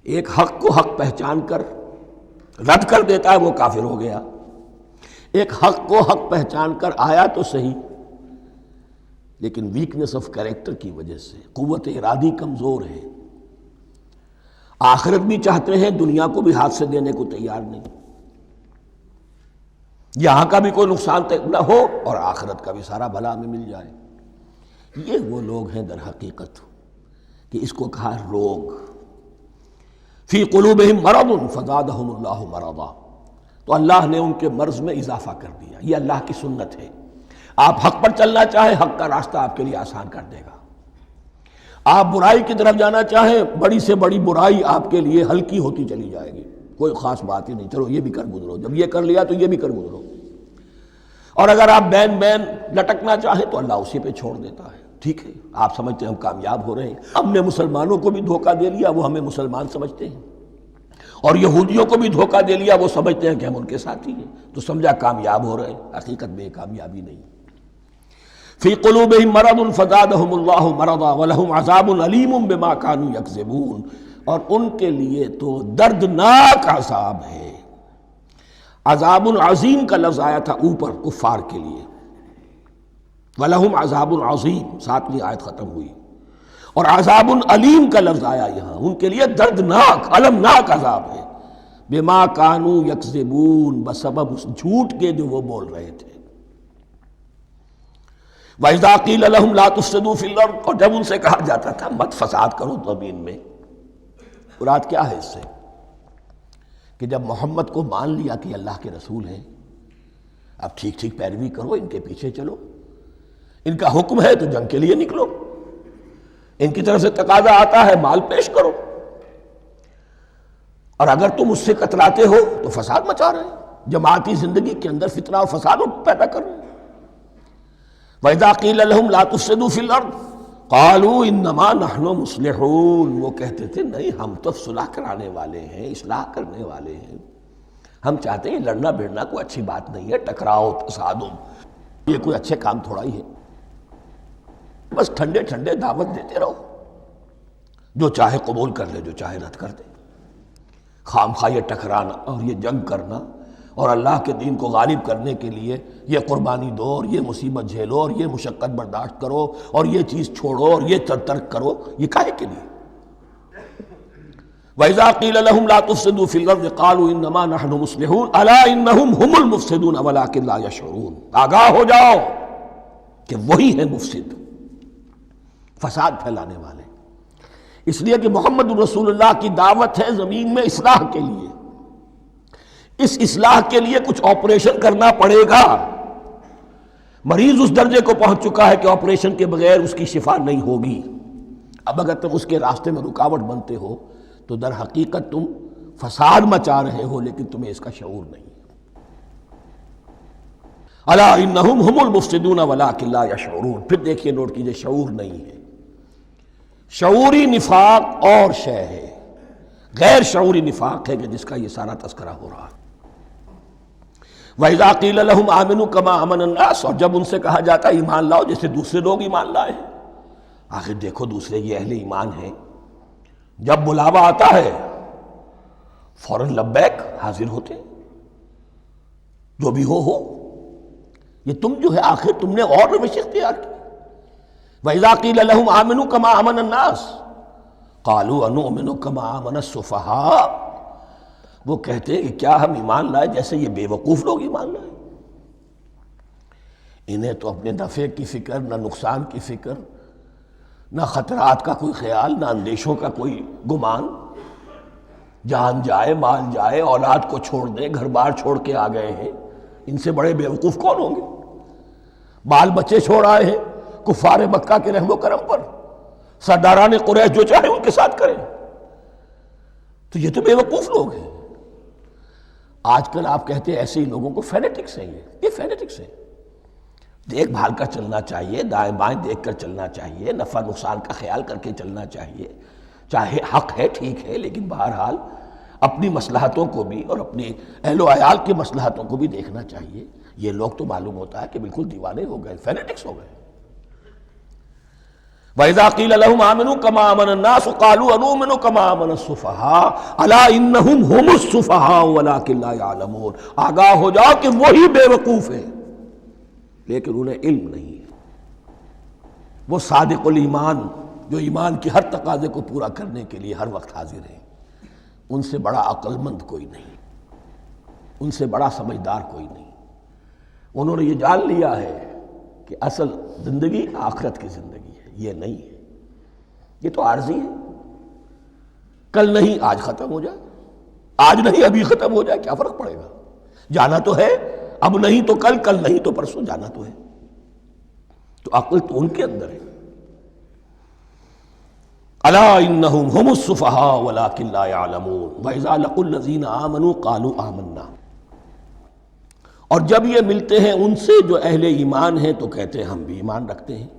S2: ایک حق کو حق پہچان کر رد کر دیتا ہے، وہ کافر ہو گیا۔ ایک حق کو حق پہچان کر آیا تو صحیح، لیکن ویکنس آف کیریکٹر کی وجہ سے قوت ارادی کمزور ہے، آخرت بھی چاہتے ہیں، دنیا کو بھی ہاتھ سے دینے کو تیار نہیں، یہاں کا بھی کوئی نقصان نہ ہو اور آخرت کا بھی سارا بھلا ہمیں مل جائے۔ یہ وہ لوگ ہیں در حقیقت کہ اس کو کہا روگ۔ فی قلوبہم مرض فزادہم اللہ مرضا، تو اللہ نے ان کے مرض میں اضافہ کر دیا۔ یہ اللہ کی سنت ہے، آپ حق پر چلنا چاہیں حق کا راستہ آپ کے لیے آسان کر دے گا، آپ برائی کی طرف جانا چاہیں بڑی سے بڑی برائی آپ کے لیے ہلکی ہوتی چلی جائے گی۔ کوئی خاص بات ہی نہیں، چلو یہ بھی کر گزرو، جب یہ کر لیا تو یہ بھی کر گزرو۔ اور اگر آپ بین بین لٹکنا چاہیں تو اللہ اسی پہ چھوڑ دیتا ہے۔ ٹھیک ہے، آپ سمجھتے ہیں ہم کامیاب ہو رہے ہیں، ہم نے مسلمانوں کو بھی دھوکہ دے لیا، وہ ہمیں مسلمان سمجھتے ہیں، اور یہودیوں کو بھی دھوکہ دے لیا، وہ سمجھتے ہیں کہ ہم ان کے ساتھی ہیں، تو سمجھا کامیاب ہو رہے ہیں، حقیقت میں کامیابی نہیں۔ فی قلوبہم مرض فزادہم اللہ مرضا ولہم عذاب علیم بما کانوا یکذبون، اور ان کے لیے تو دردناک عذاب ہے۔ عذاب عظیم کا لفظ آیا تھا اوپر کفار کے لیے، وَلَهُمْ عَذَابٌ عَظِيمٌ، 7ویں آیت ختم ہوئی، اور عذاب علیم کا لفظ آیا یہاں، ان کے لیے دردناک المناک عذاب ہے، بما کانوا یکذبون، بسبب اس جھوٹ کے جو وہ بول رہے تھے۔ وَإِذَا قِيلَ لَهُمْ لَا تُفْسِدُوا فِي الْأَرْضِ، اور جب ان سے کہا جاتا تھا مت فساد کرو زمین میں، مراد کیا ہے اس سے؟ کہ جب محمد کو مان لیا کہ اللہ کے رسول ہیں، اب ٹھیک ٹھیک پیروی کرو، ان کے پیچھے چلو، ان کا حکم ہے تو جنگ کے لیے نکلو، ان کی طرف سے تقاضا آتا ہے مال پیش کرو، اور اگر تم اس سے کتراتے ہو تو فساد مچا رہے ہیں، جماعتی زندگی کے اندر فتنہ و فساد پیدا کر رہے ہیں۔ وَإِذَا قِيلَ لَهُمْ لَا تُفْسِدُوا فِي الْأَرْضِ قَالُوا إِنَّمَا نَحْنُ مُصْلِحُونَ، وہ کہتے تھے نہیں ہم تو صلح کرانے والے ہیں، اصلاح کرنے والے ہیں، ہم چاہتے ہیں لڑنا بھیڑنا کوئی اچھی بات نہیں ہے، ٹکراؤ تصادم یہ کوئی اچھے کام تھوڑا ہی ہے، بس ٹھنڈے ٹھنڈے دعوت دیتے رہو، جو چاہے قبول کر لے، جو چاہے رد کر دے، خام خواہ یہ ٹکرانا اور یہ جنگ کرنا اور اللہ کے دین کو غالب کرنے کے لیے یہ قربانی دو اور یہ مصیبت جھیلو اور یہ مشقت برداشت کرو اور یہ چیز چھوڑو اور یہ ترک کرو، یہ کاہے کے لیے؟ وَإِذَا قِيلَ لَهُمْ لَا تُفْسِدُوا فِي الْأَرْضِ قَالُوا إِنَّمَا نَحْنُ مُصْلِحُونَ أَلَا إِنَّهُمْ هُمُ الْمُفْسِدُونَ وَلَٰكِن لَا يَشْعُرُونَ، آگاہ ہو جاؤ کہ وہی ہیں مفسد، فساد پھیلانے والے۔ اس لیے کہ محمد رسول اللہ کی دعوت ہے زمین میں اصلاح کے لیے، اس اصلاح کے لیے کچھ آپریشن کرنا پڑے گا۔ مریض اس درجے کو پہنچ چکا ہے کہ آپریشن کے بغیر اس کی شفا نہیں ہوگی، اب اگر تم اس کے راستے میں رکاوٹ بنتے ہو تو در حقیقت تم فساد مچا رہے ہو، لیکن تمہیں اس کا شعور نہیں۔ الا انہم ہم المفسدون ولکن لا یشعرون، پھر دیکھیے نوٹ کیجئے، شعور نہیں ہے۔ شعوری نفاق اور شے ہے، غیر شعوری نفاق ہے کہ جس کا یہ سارا تذکرہ ہو رہا ہے۔ وَإِذَا قِيلَ لَهُمْ آمِنُوا كَمَا آمَنَ النَّاسُ، اور جب ان سے کہا جاتا ہے ایمان لاؤ جیسے دوسرے لوگ ایمان لائے ہیں، آخر دیکھو دوسرے یہ اہل ایمان ہیں، جب بلاوا آتا ہے فوراً لبیک حاضر ہوتے، جو بھی ہو یہ تم جو ہے آخر تم نے اور روش اختیار کی۔ وَإِذَا قِيلَ لَهُمْ آمِنُوا كَمَا آمَنَ النَّاسُ قَالُوا أَنُؤْمِنُ كَمَا آمَنَ السُّفَهَاءُ، وہ کہتے ہیں کہ کیا ہم ایمان لائے جیسے یہ بے وقوف لوگ ایمان لائے؟ انہیں تو اپنے نفع کی فکر، نہ نقصان کی فکر، نہ خطرات کا کوئی خیال، نہ اندیشوں کا کوئی گمان، جان جائے مال جائے، اولاد کو چھوڑ دیں، گھر بار چھوڑ کے آ گئے ہیں، ان سے بڑے بے وقوف کون ہوں گے؟ بال بچے چھوڑ آئے ہیں کفار مکہ کے رحم و کرم پر، سرداران قریش جو چاہے ان کے ساتھ کریں، تو یہ تو بے وقوف لوگ ہیں۔ آج کل آپ کہتے ہیں ایسے ہی لوگوں کو فینیٹکس ہیں، یہ فینیٹکس ہیں، دیکھ بھال کر چلنا چاہیے، دائیں بائیں دیکھ کر چلنا چاہیے، نفع نقصان کا خیال کر کے چلنا چاہیے، چاہے حق ہے ٹھیک ہے، لیکن بہرحال اپنی مصلحتوں کو بھی اور اپنے اہل و عیال کی مصلحتوں کو بھی دیکھنا چاہیے۔ یہ لوگ تو معلوم ہوتا ہے کہ بالکل دیوانے ہو گئے، فینیٹکس ہو گئے۔ وَإِذَا قِيلَ لَهُمْ آمِنُوا كَمَا آمَنَ النَّاسُ قَالُوا أَنُؤْمِنُ كَمَا آمَنَ السُّفَهَاءُ أَلَا إِنَّهُمْ هُمُ السُّفَهَاءُ وَلَٰكِن لَا يَعْلَمُونَ، آگاہ ہو جاؤ کہ وہی بے وقوف ہیں لیکن انہیں علم نہیں ہے۔ وہ صادق الایمان جو ایمان کی ہر تقاضے کو پورا کرنے کے لیے ہر وقت حاضر ہیں، ان سے بڑا عقل مند کوئی نہیں، ان سے بڑا سمجھدار کوئی نہیں۔ انہوں نے یہ جان لیا ہے کہ اصل زندگی آخرت کی زندگی ہے، یہ نہیں ہے، یہ تو عارضی ہے، کل نہیں آج ختم ہو جائے، آج نہیں ابھی ختم ہو جائے، کیا فرق پڑے گا؟ جانا تو ہے، اب نہیں تو کل، کل نہیں تو پرسوں، جانا تو ہے۔ تو عقل تو ان کے اندر ہے۔ الا انہم هم السفہاء ولکن لا یعلمون واذا لقوا الذین آمنوا قالوا آمنا، اور جب یہ ملتے ہیں ان سے جو اہل ایمان ہیں تو کہتے ہیں ہم بھی ایمان رکھتے ہیں۔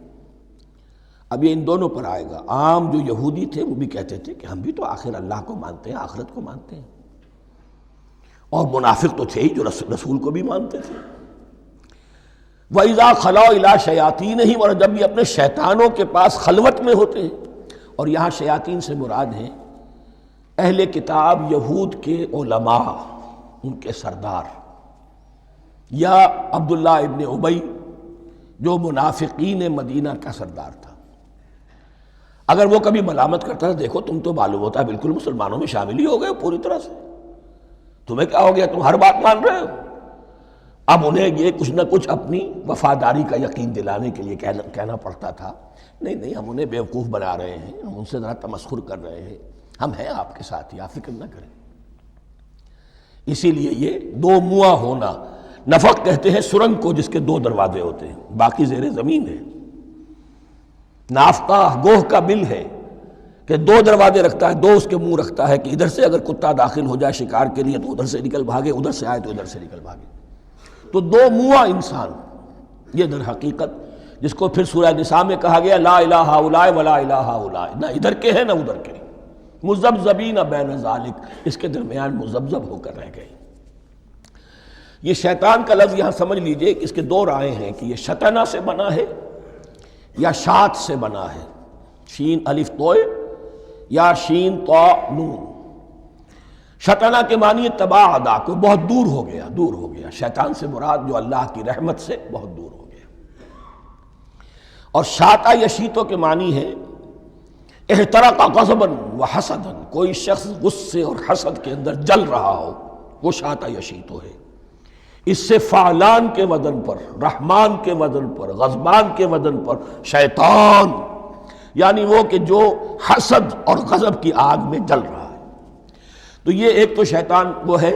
S2: اب یہ ان دونوں پر آئے گا۔ عام جو یہودی تھے وہ بھی کہتے تھے کہ ہم بھی تو آخر اللہ کو مانتے ہیں، آخرت کو مانتے ہیں، اور منافق تو تھے ہی جو رسول کو بھی مانتے تھے۔ وَإِذَا خَلَوْا إِلَىٰ شَيَاطِينِهِمْ، اور جب یہ اپنے شیطانوں کے پاس خلوت میں ہوتے ہیں، اور یہاں شیاطین سے مراد ہیں اہل کتاب یہود کے علماء، ان کے سردار، یا عبداللہ ابن ابی جو منافقین مدینہ کا سردار تھا۔ اگر وہ کبھی ملامت کرتا تھا، دیکھو تم تو معلوم ہوتا ہے بالکل مسلمانوں میں شامل ہی ہو گئے پوری طرح سے، تمہیں کیا ہو گیا، تم ہر بات مان رہے ہو۔ اب انہیں یہ کچھ نہ کچھ اپنی وفاداری کا یقین دلانے کے لیے کہنا پڑتا تھا، نہیں ہم انہیں بیوقوف بنا رہے ہیں، ہم ان سے ذرا تمسخر کر رہے ہیں، ہم ہیں آپ کے ساتھ ہی، آپ فکر نہ کریں۔ اسی لیے یہ دو منہا ہونا، نفق کہتے ہیں سرنگ کو جس کے دو دروازے ہوتے ہیں، باقی زیر زمین ہے۔ نافقہ گوہ کا بل ہے کہ دو دروازے رکھتا ہے، دو اس کے منہ رکھتا ہے کہ ادھر سے اگر کتا داخل ہو جائے شکار کے لیے تو ادھر سے نکل بھاگے، ادھر سے آئے تو ادھر سے نکل بھاگے۔ تو دو منہا انسان، یہ در حقیقت جس کو پھر سورہ نساء میں کہا گیا لا الہ ہؤلاء ولا الہ ہؤلاء، نہ ادھر کے ہیں نہ ادھر کے، مذبذبین بین ذالک، اس کے درمیان مذبذب ہو کر رہ گئے۔ یہ شیطان کا لفظ یہاں سمجھ لیجئے کہ اس کے دو رائے ہیں کہ یہ شطنہ سے بنا ہے یا شات سے بنا ہے، شین الف توئے یا شین طا نون۔ شطنہ کے معنی تباعدا، کو بہت دور ہو گیا، دور ہو گیا۔ شیطان سے مراد جو اللہ کی رحمت سے بہت دور ہو گیا۔ اور شاتا یشیتو کے معنی ہے احترق غضبا وحسدا، کوئی شخص غصے اور حسد کے اندر جل رہا ہو، وہ شاتا یشیتو ہے۔ اس سے فعلان کے وزن پر، رحمان کے وزن پر، غضبان کے وزن پر شیطان، یعنی وہ کہ جو حسد اور غضب کی آگ میں جل رہا ہے۔ تو یہ ایک تو شیطان وہ ہے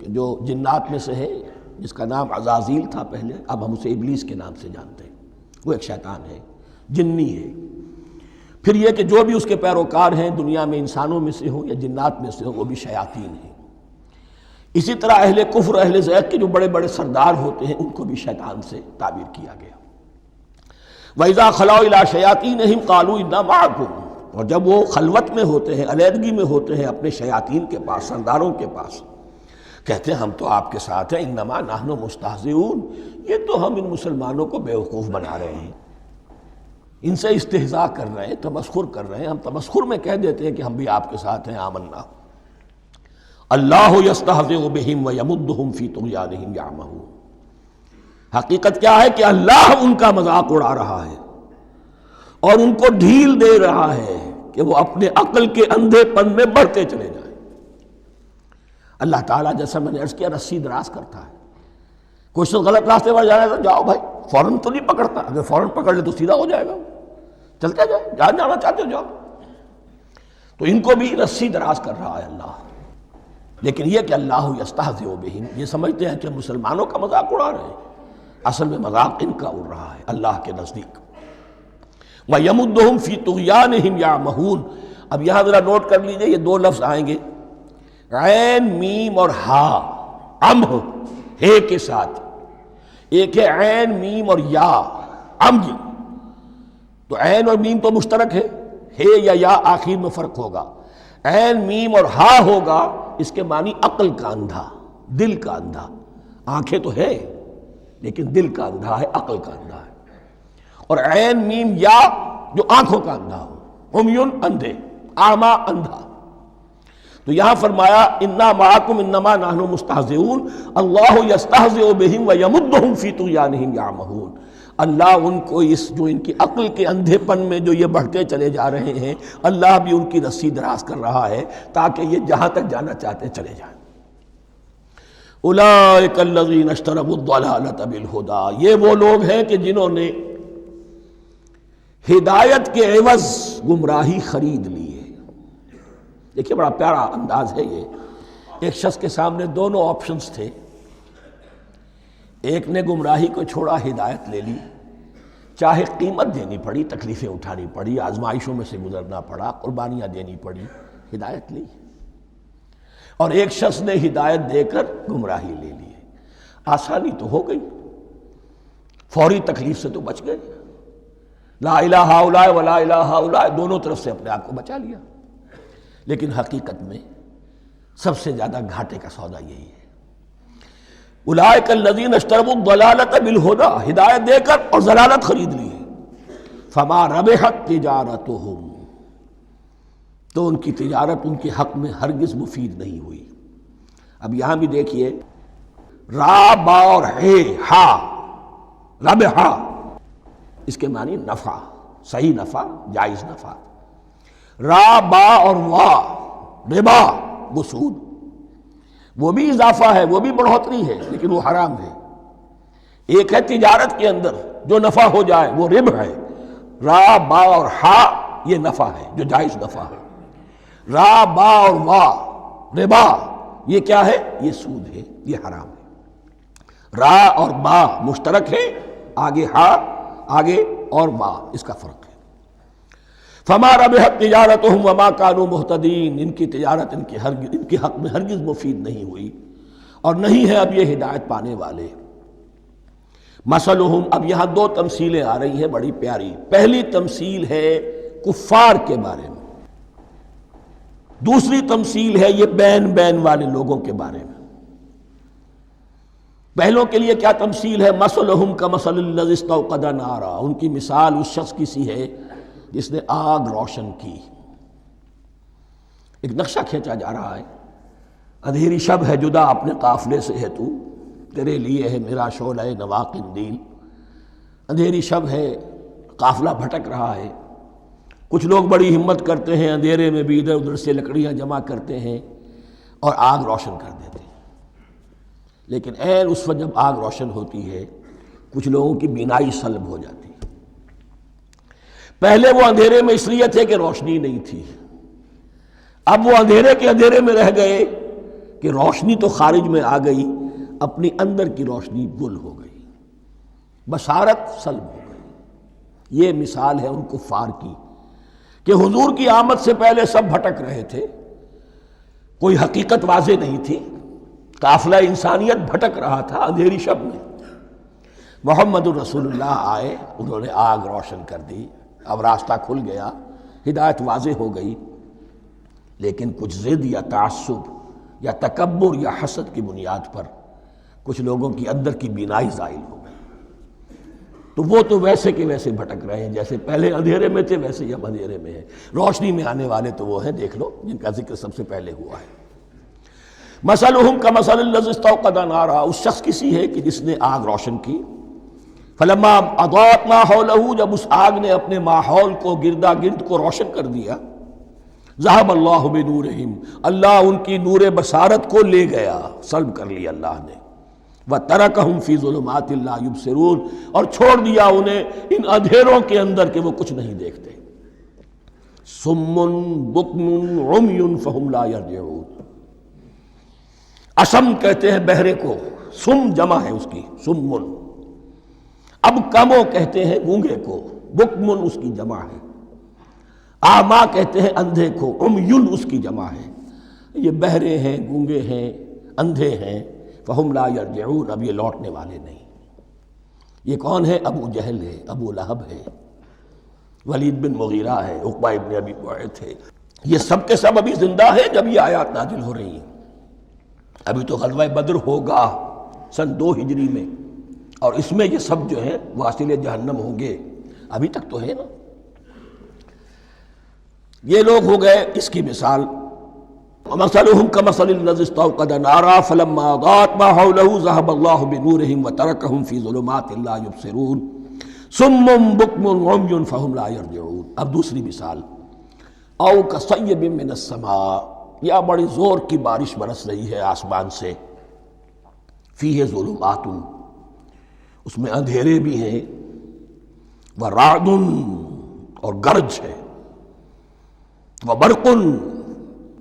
S2: کہ جو جنات میں سے ہے، جس کا نام عزازیل تھا پہلے، اب ہم اسے ابلیس کے نام سے جانتے ہیں، وہ ایک شیطان ہے، جنی ہے۔ پھر یہ کہ جو بھی اس کے پیروکار ہیں دنیا میں، انسانوں میں سے ہوں یا جنات میں سے ہوں، وہ بھی شیاطین ہیں۔ اسی طرح اہل کفر، اہل زیغ کے جو بڑے بڑے سردار ہوتے ہیں، ان کو بھی شیطان سے تعبیر کیا گیا۔ وَإِذَا خَلَوْا إِلَىٰ شَيَاطِينِهِمْ قَالُوا إِنَّا مَعَكُمْ، اور جب وہ خلوت میں ہوتے ہیں، علیحدگی میں ہوتے ہیں اپنے شیاطین کے پاس، سرداروں کے پاس، کہتے ہیں ہم تو آپ کے ساتھ ہیں، انما نحن مستہزئون، یہ تو ہم ان مسلمانوں کو بیوقوف بنا رہے ہیں، ان سے استہزاء کر رہے ہیں، تمسخر کر رہے ہیں۔ ہم تمسخر میں کہہ دیتے ہیں کہ ہم بھی آپ کے ساتھ ہیں، آمنا۔ اللہ یستہزئ بہم ویمدہم فی طغیانہم یعمہون، حقیقت کیا ہے کہ اللہ ان کا مذاق اڑا رہا ہے اور ان کو ڈھیل دے رہا ہے کہ وہ اپنے عقل کے اندھے پن میں بڑھتے چلے جائیں۔ اللہ تعالیٰ جیسا میں نے عرض کیا رسی دراز کرتا ہے، کوئی شخص غلط راستے پر جانا ہے تو جاؤ بھائی، فوراً تو نہیں پکڑتا، اگر فوراً پکڑ لے تو سیدھا ہو جائے گا، چلتے جائے، جہاں جانا چاہتے ہو جاؤ۔ تو ان کو بھی رسی دراز کر رہا ہے اللہ، لیکن یہ کہ اللہ یستہزئ بہم، یہ سمجھتے ہیں کہ مسلمانوں کا مذاق اڑا رہے ہیں، اصل میں مذاق ان کا اڑ رہا ہے اللہ کے نزدیک۔ وَيَمُدُّهُمْ فِي طُغْيَانِهِمْ يَعْمَهُونَ، اب یہاں ذرا نوٹ کر لیجئے، یہ دو لفظ آئیں گے، عین میم اور ہا، امہ ہے کے ساتھ، ایک ہے عین میم اور یا امج، تو عین اور میم تو مشترک ہے یا آخر میں فرق ہوگا، عین میم اور ہا ہوگا، اس کے معنی عقل کا اندھا، دل کا اندھا، آنکھیں تو ہے لیکن دل کا اندھا ہے، عقل کا اندھا ہے۔ اور عین میم یا جو آنکھوں کا اندھا ہو، عمیٌ اندھے، اعمیٰ اندھا۔ تو یہاں فرمایا انا معکم انما نحن مستہزئون، اللہ یستہزئ بہم ویمدہم فی طغیانہم یعمہون، اللہ ان کو اس جو ان کی عقل کے اندھے پن میں جو یہ بڑھتے چلے جا رہے ہیں، اللہ بھی ان کی رسی دراز کر رہا ہے تاکہ یہ جہاں تک جانا چاہتے چلے جائیں۔ اولئک الذین اشتروا الضلالۃ بالہدی، یہ وہ لوگ ہیں کہ جنہوں نے ہدایت کے عوض گمراہی خرید لی ہے۔ دیکھیے بڑا پیارا انداز ہے یہ، ایک شخص کے سامنے دونوں آپشنز تھے، ایک نے گمراہی کو چھوڑا، ہدایت لے لی، چاہے قیمت دینی پڑی، تکلیفیں اٹھانی پڑی، آزمائشوں میں سے گزرنا پڑا، قربانیاں دینی پڑی، ہدایت لی۔ اور ایک شخص نے ہدایت دے کر گمراہی لے لی ہے۔ آسانی تو ہو گئی، فوری تکلیف سے تو بچ گئے، لا الہ الا ولا الہ الا، دونوں طرف سے اپنے آپ کو بچا لیا۔ لیکن حقیقت میں سب سے زیادہ گھاٹے کا سودا یہی ہے۔ اولئک الذین اشتروا الضلالۃ بالہدی، ہدایت دے کر اور ضلالت خرید لی ہے۔ فما ربحت تجارتہم، تو ان کی تجارت ان کے حق میں ہرگز مفید نہیں ہوئی۔ اب یہاں بھی دیکھیے، را با اور ہے ہا، ربحا، اس کے معنی نفع، صحیح نفع، جائز نفع۔ را با اور وا، ربا، وہ سود، وہ بھی اضافہ ہے، وہ بھی بڑھوتری ہے، لیکن وہ حرام ہے۔ ایک ہے تجارت کے اندر جو نفع ہو جائے وہ ربح ہے، را با اور ہا یہ نفع ہے جو جائز نفع ہے۔ را با اور وا، ربا، یہ کیا ہے؟ یہ سود ہے، یہ حرام ہے۔ را اور با مشترک ہے، آگے ہا، آگے اور با، اس کا فرق ہے۔ فما ربحت تجارتہم وما کانوا مہتدین، ان کی تجارت ان کے حق میں ہرگز مفید نہیں ہوئی اور نہیں ہے اب یہ ہدایت پانے والے۔ مثلہم، اب یہاں دو تمثیلیں آ رہی ہیں بڑی پیاری۔ پہلی تمثیل ہے کفار کے بارے میں، دوسری تمثیل ہے یہ بین والے لوگوں کے بارے میں۔ پہلوں کے لیے کیا تمثیل ہے؟ مثلہم کمثل الذی استوقد نارا، ان کی مثال اس شخص کی سی ہے جس نے آگ روشن کی۔ ایک نقشہ کھینچا جا رہا ہے، اندھیری شب ہے جدا اپنے قافلے سے ہے تو، تیرے لیے ہے میرا شعلہ نوا قندیل۔ اندھیری شب ہے، قافلہ بھٹک رہا ہے، کچھ لوگ بڑی ہمت کرتے ہیں، اندھیرے میں بھی ادھر ادھر سے لکڑیاں جمع کرتے ہیں اور آگ روشن کر دیتے ہیں۔ لیکن عین اس وقت جب آگ روشن ہوتی ہے کچھ لوگوں کی بینائی سلب ہو جاتی ہے۔ پہلے وہ اندھیرے میں اس لیے تھے کہ روشنی نہیں تھی، اب وہ اندھیرے کے اندھیرے میں رہ گئے کہ روشنی تو خارج میں آ گئی، اپنی اندر کی روشنی گل ہو گئی، بصارت سلب ہو گئی۔ یہ مثال ہے ان کفار کی کہ حضور کی آمد سے پہلے سب بھٹک رہے تھے، کوئی حقیقت واضح نہیں تھی، قافلہ انسانیت بھٹک رہا تھا اندھیری شب میں۔ محمد الرسول اللہ آئے، انہوں نے آگ روشن کر دی، اب راستہ کھل گیا، ہدایت واضح ہو گئی۔ لیکن کچھ ضد یا تعصب یا تکبر یا حسد کی بنیاد پر کچھ لوگوں کی اندر کی بینائی زائل ہو گئی، تو وہ تو ویسے کے ویسے بھٹک رہے ہیں، جیسے پہلے اندھیرے میں تھے ویسے ہی اب اندھیرے میں ہیں۔ روشنی میں آنے والے تو وہ ہیں، دیکھ لو، جن کا ذکر سب سے پہلے ہوا ہے۔ مثلہم کمثل الذی استوقد نارا، اس شخص کی سی ہے کہ جس نے آگ روشن کی۔ فلما اضاءت ما حولہ، جب اس آگ نے اپنے ماحول کو، گردا گرد کو روشن کر دیا، ذہب اللہ بنورہم، اللہ ان کی نور بصارت کو لے گیا، سلب کر لیا اللہ نے۔ وترکہم فی ظلمات لا یبصرون، اور چھوڑ دیا انہیں ان اندھیروں کے اندر کہ وہ کچھ نہیں دیکھتے۔ صم بکم عمی فہم لا یرجعون، اسم کہتے ہیں بہرے کو، سم جمع ہے اس کی، سمن۔ اب کمو کہتے ہیں گونگے کو، بکمن اس کی جمع ہے۔ آما کہتے ہیں اندھے کو، عمیون اس کی جمع ہے۔ یہ بہرے ہیں، گونگے ہیں، اندھے ہیں، فہم لا یرجعون، اب یہ لوٹنے والے نہیں۔ یہ کون ہے؟ ابو جہل ہے، ابو لہب ہے، ولید بن مغیرہ ہے، عقبہ ابن ابی معیط ہے۔ یہ سب کے سب ابھی زندہ ہیں جب یہ آیات نازل ہو رہی ہیں۔ ابھی تو غزوہ بدر ہوگا سن 2 ہجری میں، اور اس میں یہ سب جو ہیں واصل جہنم ہوں گے، ابھی تک تو ہے نا۔ یہ لوگ ہو گئے اس کی مثال۔ وَمَثَلُهُمْ كَمَثَلِ الَّذِي اسْتَوْقَدَ نَارًا فَلَمَّا أَضَاءَتْ مَا حَوْلَهُ ذَهَبَ اللَّهُ بِنُورِهِمْ وَتَرَكَهُمْ فِي ظُلُمَاتٍ لَا يُبْصِرُونَ صُمٌّ بُكْمٌ عُمْيٌ فَهُمْ لَا يَرْجِعُونَ۔ اب دوسری مثال، أَوْ كَصَيِّبٍ مِّنَ السَّمَاءِ، یا بڑی زور کی بارش برس رہی ہے آسمان سے، فِيهِ ظُلُمَاتٌ، اس میں اندھیرے بھی ہیں، وَرَعْدٌ، اور گرج ہے، وَبَرْقٌ،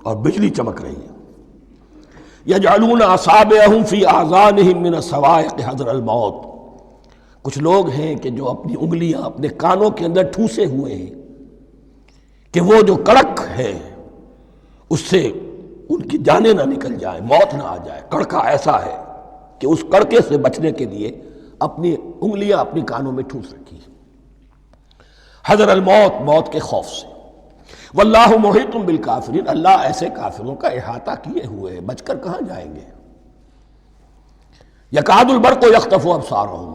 S2: اور بجلی چمک رہی ہے۔ یجعلون اصابعہم فی آذانہم من الصواعق حذر الموت، کچھ لوگ ہیں کہ جو اپنی انگلیاں اپنے کانوں کے اندر ٹھوسے ہوئے ہیں کہ وہ جو کڑک ہے اس سے ان کی جانیں نہ نکل جائیں، موت نہ آ جائے۔ کڑکا ایسا ہے کہ اس کڑکے سے بچنے کے لیے اپنی انگلیاں اپنی کانوں میں ٹھوس رکھی ہیں، حذر الموت، موت کے خوف سے۔ واللہ محیط بالکافرین، اللہ ایسے کافروں کا احاطہ کیے ہوئے ہے، بچ کر کہاں جائیں گے۔ یکاد البرق یخطف ابصارہم،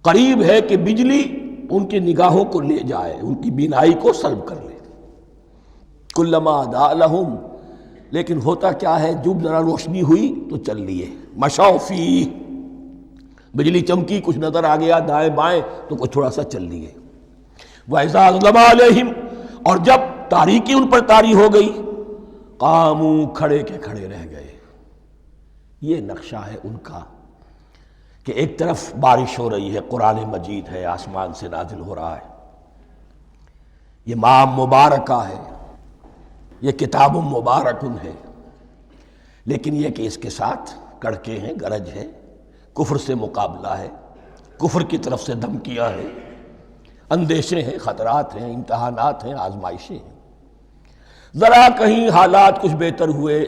S2: قریب ہے کہ بجلی ان کی نگاہوں کو لے جائے، ان کی بینائی کو سلب کر لے۔ کلما اضاء لہم، لیکن ہوتا کیا ہے، جب ذرا روشنی ہوئی تو چل لیے۔ مشوا فیہ، بجلی چمکی، کچھ نظر آ گیا دائیں بائیں تو کچھ تھوڑا سا چل لیے۔ وَإِذَا أَظْلَمَ عَلَيْهِمْ، اور جب تاریکی ان پر طاری ہو گئی، قاموا، کھڑے کے کھڑے رہ گئے۔ یہ نقشہ ہے ان کا کہ ایک طرف بارش ہو رہی ہے، قرآن مجید ہے، آسمان سے نازل ہو رہا ہے، یہ ماہ مبارکہ ہے، یہ کتاب مبارکن ہے، لیکن یہ کہ اس کے ساتھ کڑکے ہیں، گرج ہے، کفر سے مقابلہ ہے، کفر کی طرف سے دھمکیاں ہیں، اندیشے ہیں، خطرات ہیں، امتحانات ہیں، آزمائشیں ہیں۔ ذرا کہیں حالات کچھ بہتر ہوئے،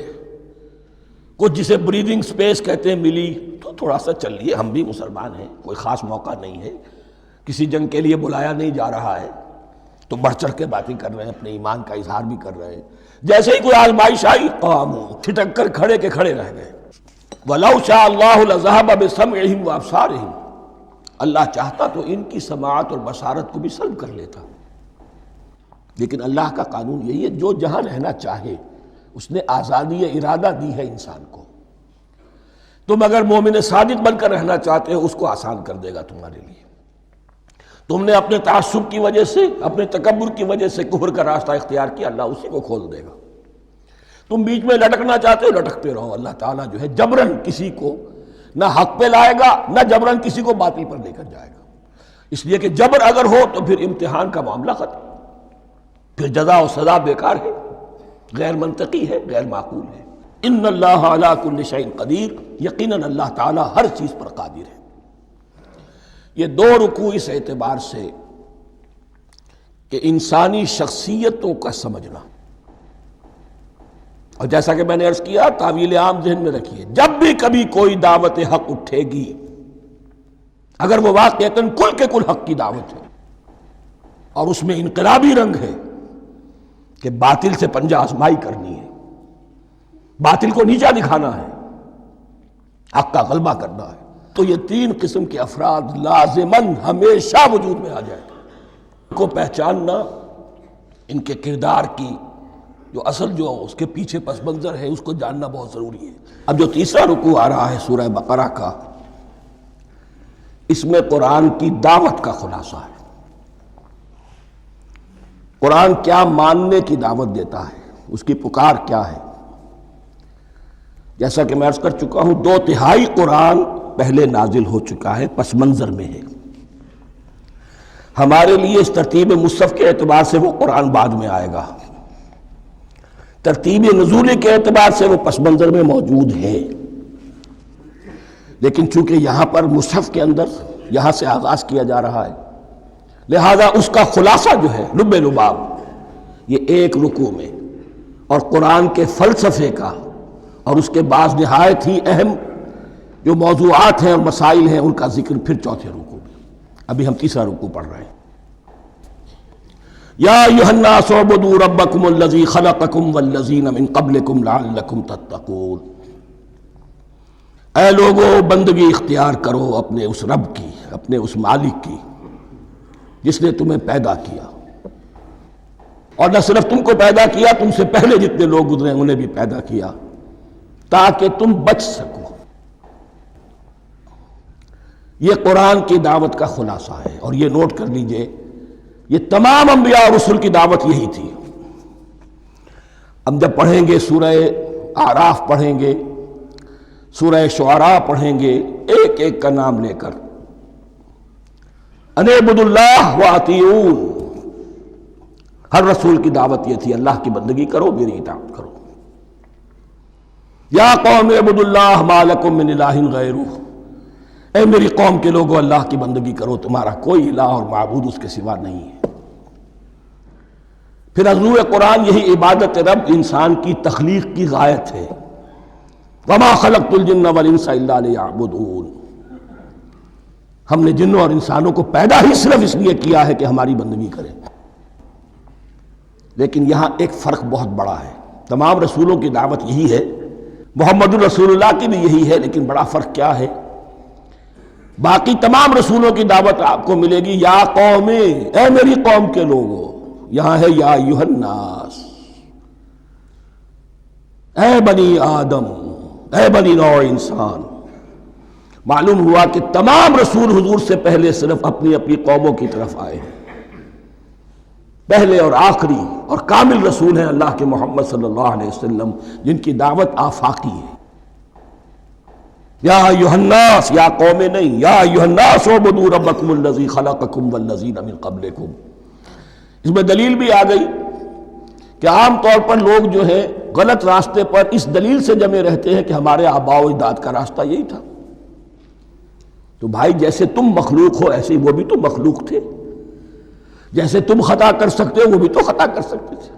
S2: کچھ جسے بریدنگ سپیس کہتے ہیں ملی، تو تھوڑا سا چل لیے، ہم بھی مسلمان ہیں، کوئی خاص موقع نہیں ہے، کسی جنگ کے لیے بلایا نہیں جا رہا ہے، تو بڑھ چڑھ کے باتیں کر رہے ہیں، اپنے ایمان کا اظہار بھی کر رہے ہیں۔ جیسے ہی کوئی آزمائش آئی، قاموا، ٹھٹک کر کھڑے کے کھڑے رہ گئے۔ وَلَوْ شَاءَ اللَّهُ لَذَهَبَ بِسَمْعِهِمْ وَأَبْصَارِهِمْ، اللہ چاہتا تو ان کی سماعت اور بصارت کو بھی سلب کر لیتا، لیکن اللہ کا قانون یہی ہے، جو جہاں رہنا چاہے اس نے آزادی ارادہ دی ہے انسان کو۔ تم اگر مومن صادق بن کر رہنا چاہتے ہو، اس کو آسان کر دے گا تمہارے لیے۔ تم نے اپنے تعصب کی وجہ سے، اپنے تکبر کی وجہ سے کفر کا راستہ اختیار کیا، اللہ اسی کو کھول دے گا۔ تم بیچ میں لٹکنا چاہتے ہو، لٹکتے رہو، اللہ تعالیٰ جو ہے جبرن کسی کو نہ حق پہ لائے گا، نہ جبرن کسی کو باطل پر لے کر جائے گا، اس لیے کہ جبر اگر ہو تو پھر امتحان کا معاملہ ختم، پھر جزا و سزا بیکار ہے، غیر منطقی ہے، غیر معقول ہے۔ ان اللہ علی کل شیء قدیر، یقیناً اللہ تعالیٰ ہر چیز پر قادر ہے۔ یہ دو رکوع اس اعتبار سے کہ انسانی شخصیتوں کا سمجھنا، اور جیسا کہ میں نے عرض کیا، تعویل عام ذہن میں رکھیے، جب بھی کبھی کوئی دعوت حق اٹھے گی، اگر وہ واقعتاً کل کے کل حق کی دعوت ہے اور اس میں انقلابی رنگ ہے کہ باطل سے پنجہ آزمائی کرنی ہے، باطل کو نیچا دکھانا ہے، حق کا غلبہ کرنا ہے، تو یہ تین قسم کے افراد لازماً ہمیشہ وجود میں آ جائیں گے۔ ان کو پہچاننا، ان کے کردار کی جو اصل جو اس کے پیچھے پس منظر ہے، اس کو جاننا بہت ضروری ہے۔ اب جو تیسرا رکوع آ رہا ہے سورہ بقرہ کا، اس میں قرآن کی دعوت کا خلاصہ ہے۔ قرآن کیا ماننے کی دعوت دیتا ہے، اس کی پکار کیا ہے۔ جیسا کہ میں عرض کر چکا ہوں، 2/3 قرآن پہلے نازل ہو چکا ہے، پس منظر میں ہے۔ ہمارے لیے اس ترتیب مصحف کے اعتبار سے وہ قرآن بعد میں آئے گا، ترتیب نزول کے اعتبار سے وہ پس منظر میں موجود ہے، لیکن چونکہ یہاں پر مصحف کے اندر یہاں سے آغاز کیا جا رہا ہے، لہذا اس کا خلاصہ جو ہے لب لباب، یہ ایک رکوع میں، اور قرآن کے فلسفے کا اور اس کے بعض نہایت ہی اہم جو موضوعات ہیں اور مسائل ہیں، ان کا ذکر پھر چوتھے رکوع میں۔ ابھی ہم تیسرا رکوع پڑھ رہے ہیں۔ یا ایھا الناس اعبدوا ربکم الذی خلقکم والذین من قبلکم لعلکم تتقون، اے لوگو بندگی اختیار کرو اپنے اس رب کی، اپنے اس مالک کی جس نے تمہیں پیدا کیا، اور نہ صرف تم کو پیدا کیا، تم سے پہلے جتنے لوگ گزرے انہیں بھی پیدا کیا تاکہ تم بچ سکو۔ یہ قرآن کی دعوت کا خلاصہ ہے، اور یہ نوٹ کر لیجئے، یہ تمام انبیاء اور رسل کی دعوت یہی تھی۔ ہم جب پڑھیں گے سورہ اعراف پڑھیں گے، سورہ شعراء پڑھیں گے، ایک ایک کا نام لے کر، ان اعبدوا اللہ واطیعون، ہر رسول کی دعوت یہ تھی، اللہ کی بندگی کرو، میری اطاعت کرو۔ یا قوم اعبدوا اللہ ما لکم من الہ غیرہ، اے میری قوم کے لوگوں اللہ کی بندگی کرو، تمہارا کوئی الہ اور معبود اس کے سوا نہیں ہے۔ پھر عضو قرآن یہی عبادت رب انسان کی تخلیق کی غایت ہے، وما خلقت الجن والانس الا لیعبدون، ہم نے جنوں اور انسانوں کو پیدا ہی صرف اس لیے کیا ہے کہ ہماری بندگی کریں۔ لیکن یہاں ایک فرق بہت بڑا ہے، تمام رسولوں کی دعوت یہی ہے، محمد الرسول اللہ کی بھی یہی ہے، لیکن بڑا فرق کیا ہے؟ باقی تمام رسولوں کی دعوت آپ کو ملے گی یا قوم، اے میری قوم کے لوگوں، یہاں ہے یا ایھا الناس، اے بنی آدم، اے بنی نوع انسان۔ معلوم ہوا کہ تمام رسول حضور سے پہلے صرف اپنی اپنی قوموں کی طرف آئے ہیں، پہلے اور آخری اور کامل رسول ہیں اللہ کے محمد صلی اللہ علیہ وسلم، جن کی دعوت آفاقی ہے۔ یا ایھا الناس، یا قوم نہیں، یا ایھا الناس اعبدوا ربکم الذی خلقکم والذین من قبلکم۔ اس میں دلیل بھی آ گئی کہ عام طور پر لوگ جو ہے غلط راستے پر اس دلیل سے جمے رہتے ہیں کہ ہمارے آباء و اجداد کا راستہ یہی تھا۔ تو بھائی جیسے تم مخلوق ہو ایسے ہی وہ بھی تو مخلوق تھے، جیسے تم خطا کر سکتے ہو وہ بھی تو خطا کر سکتے تھے۔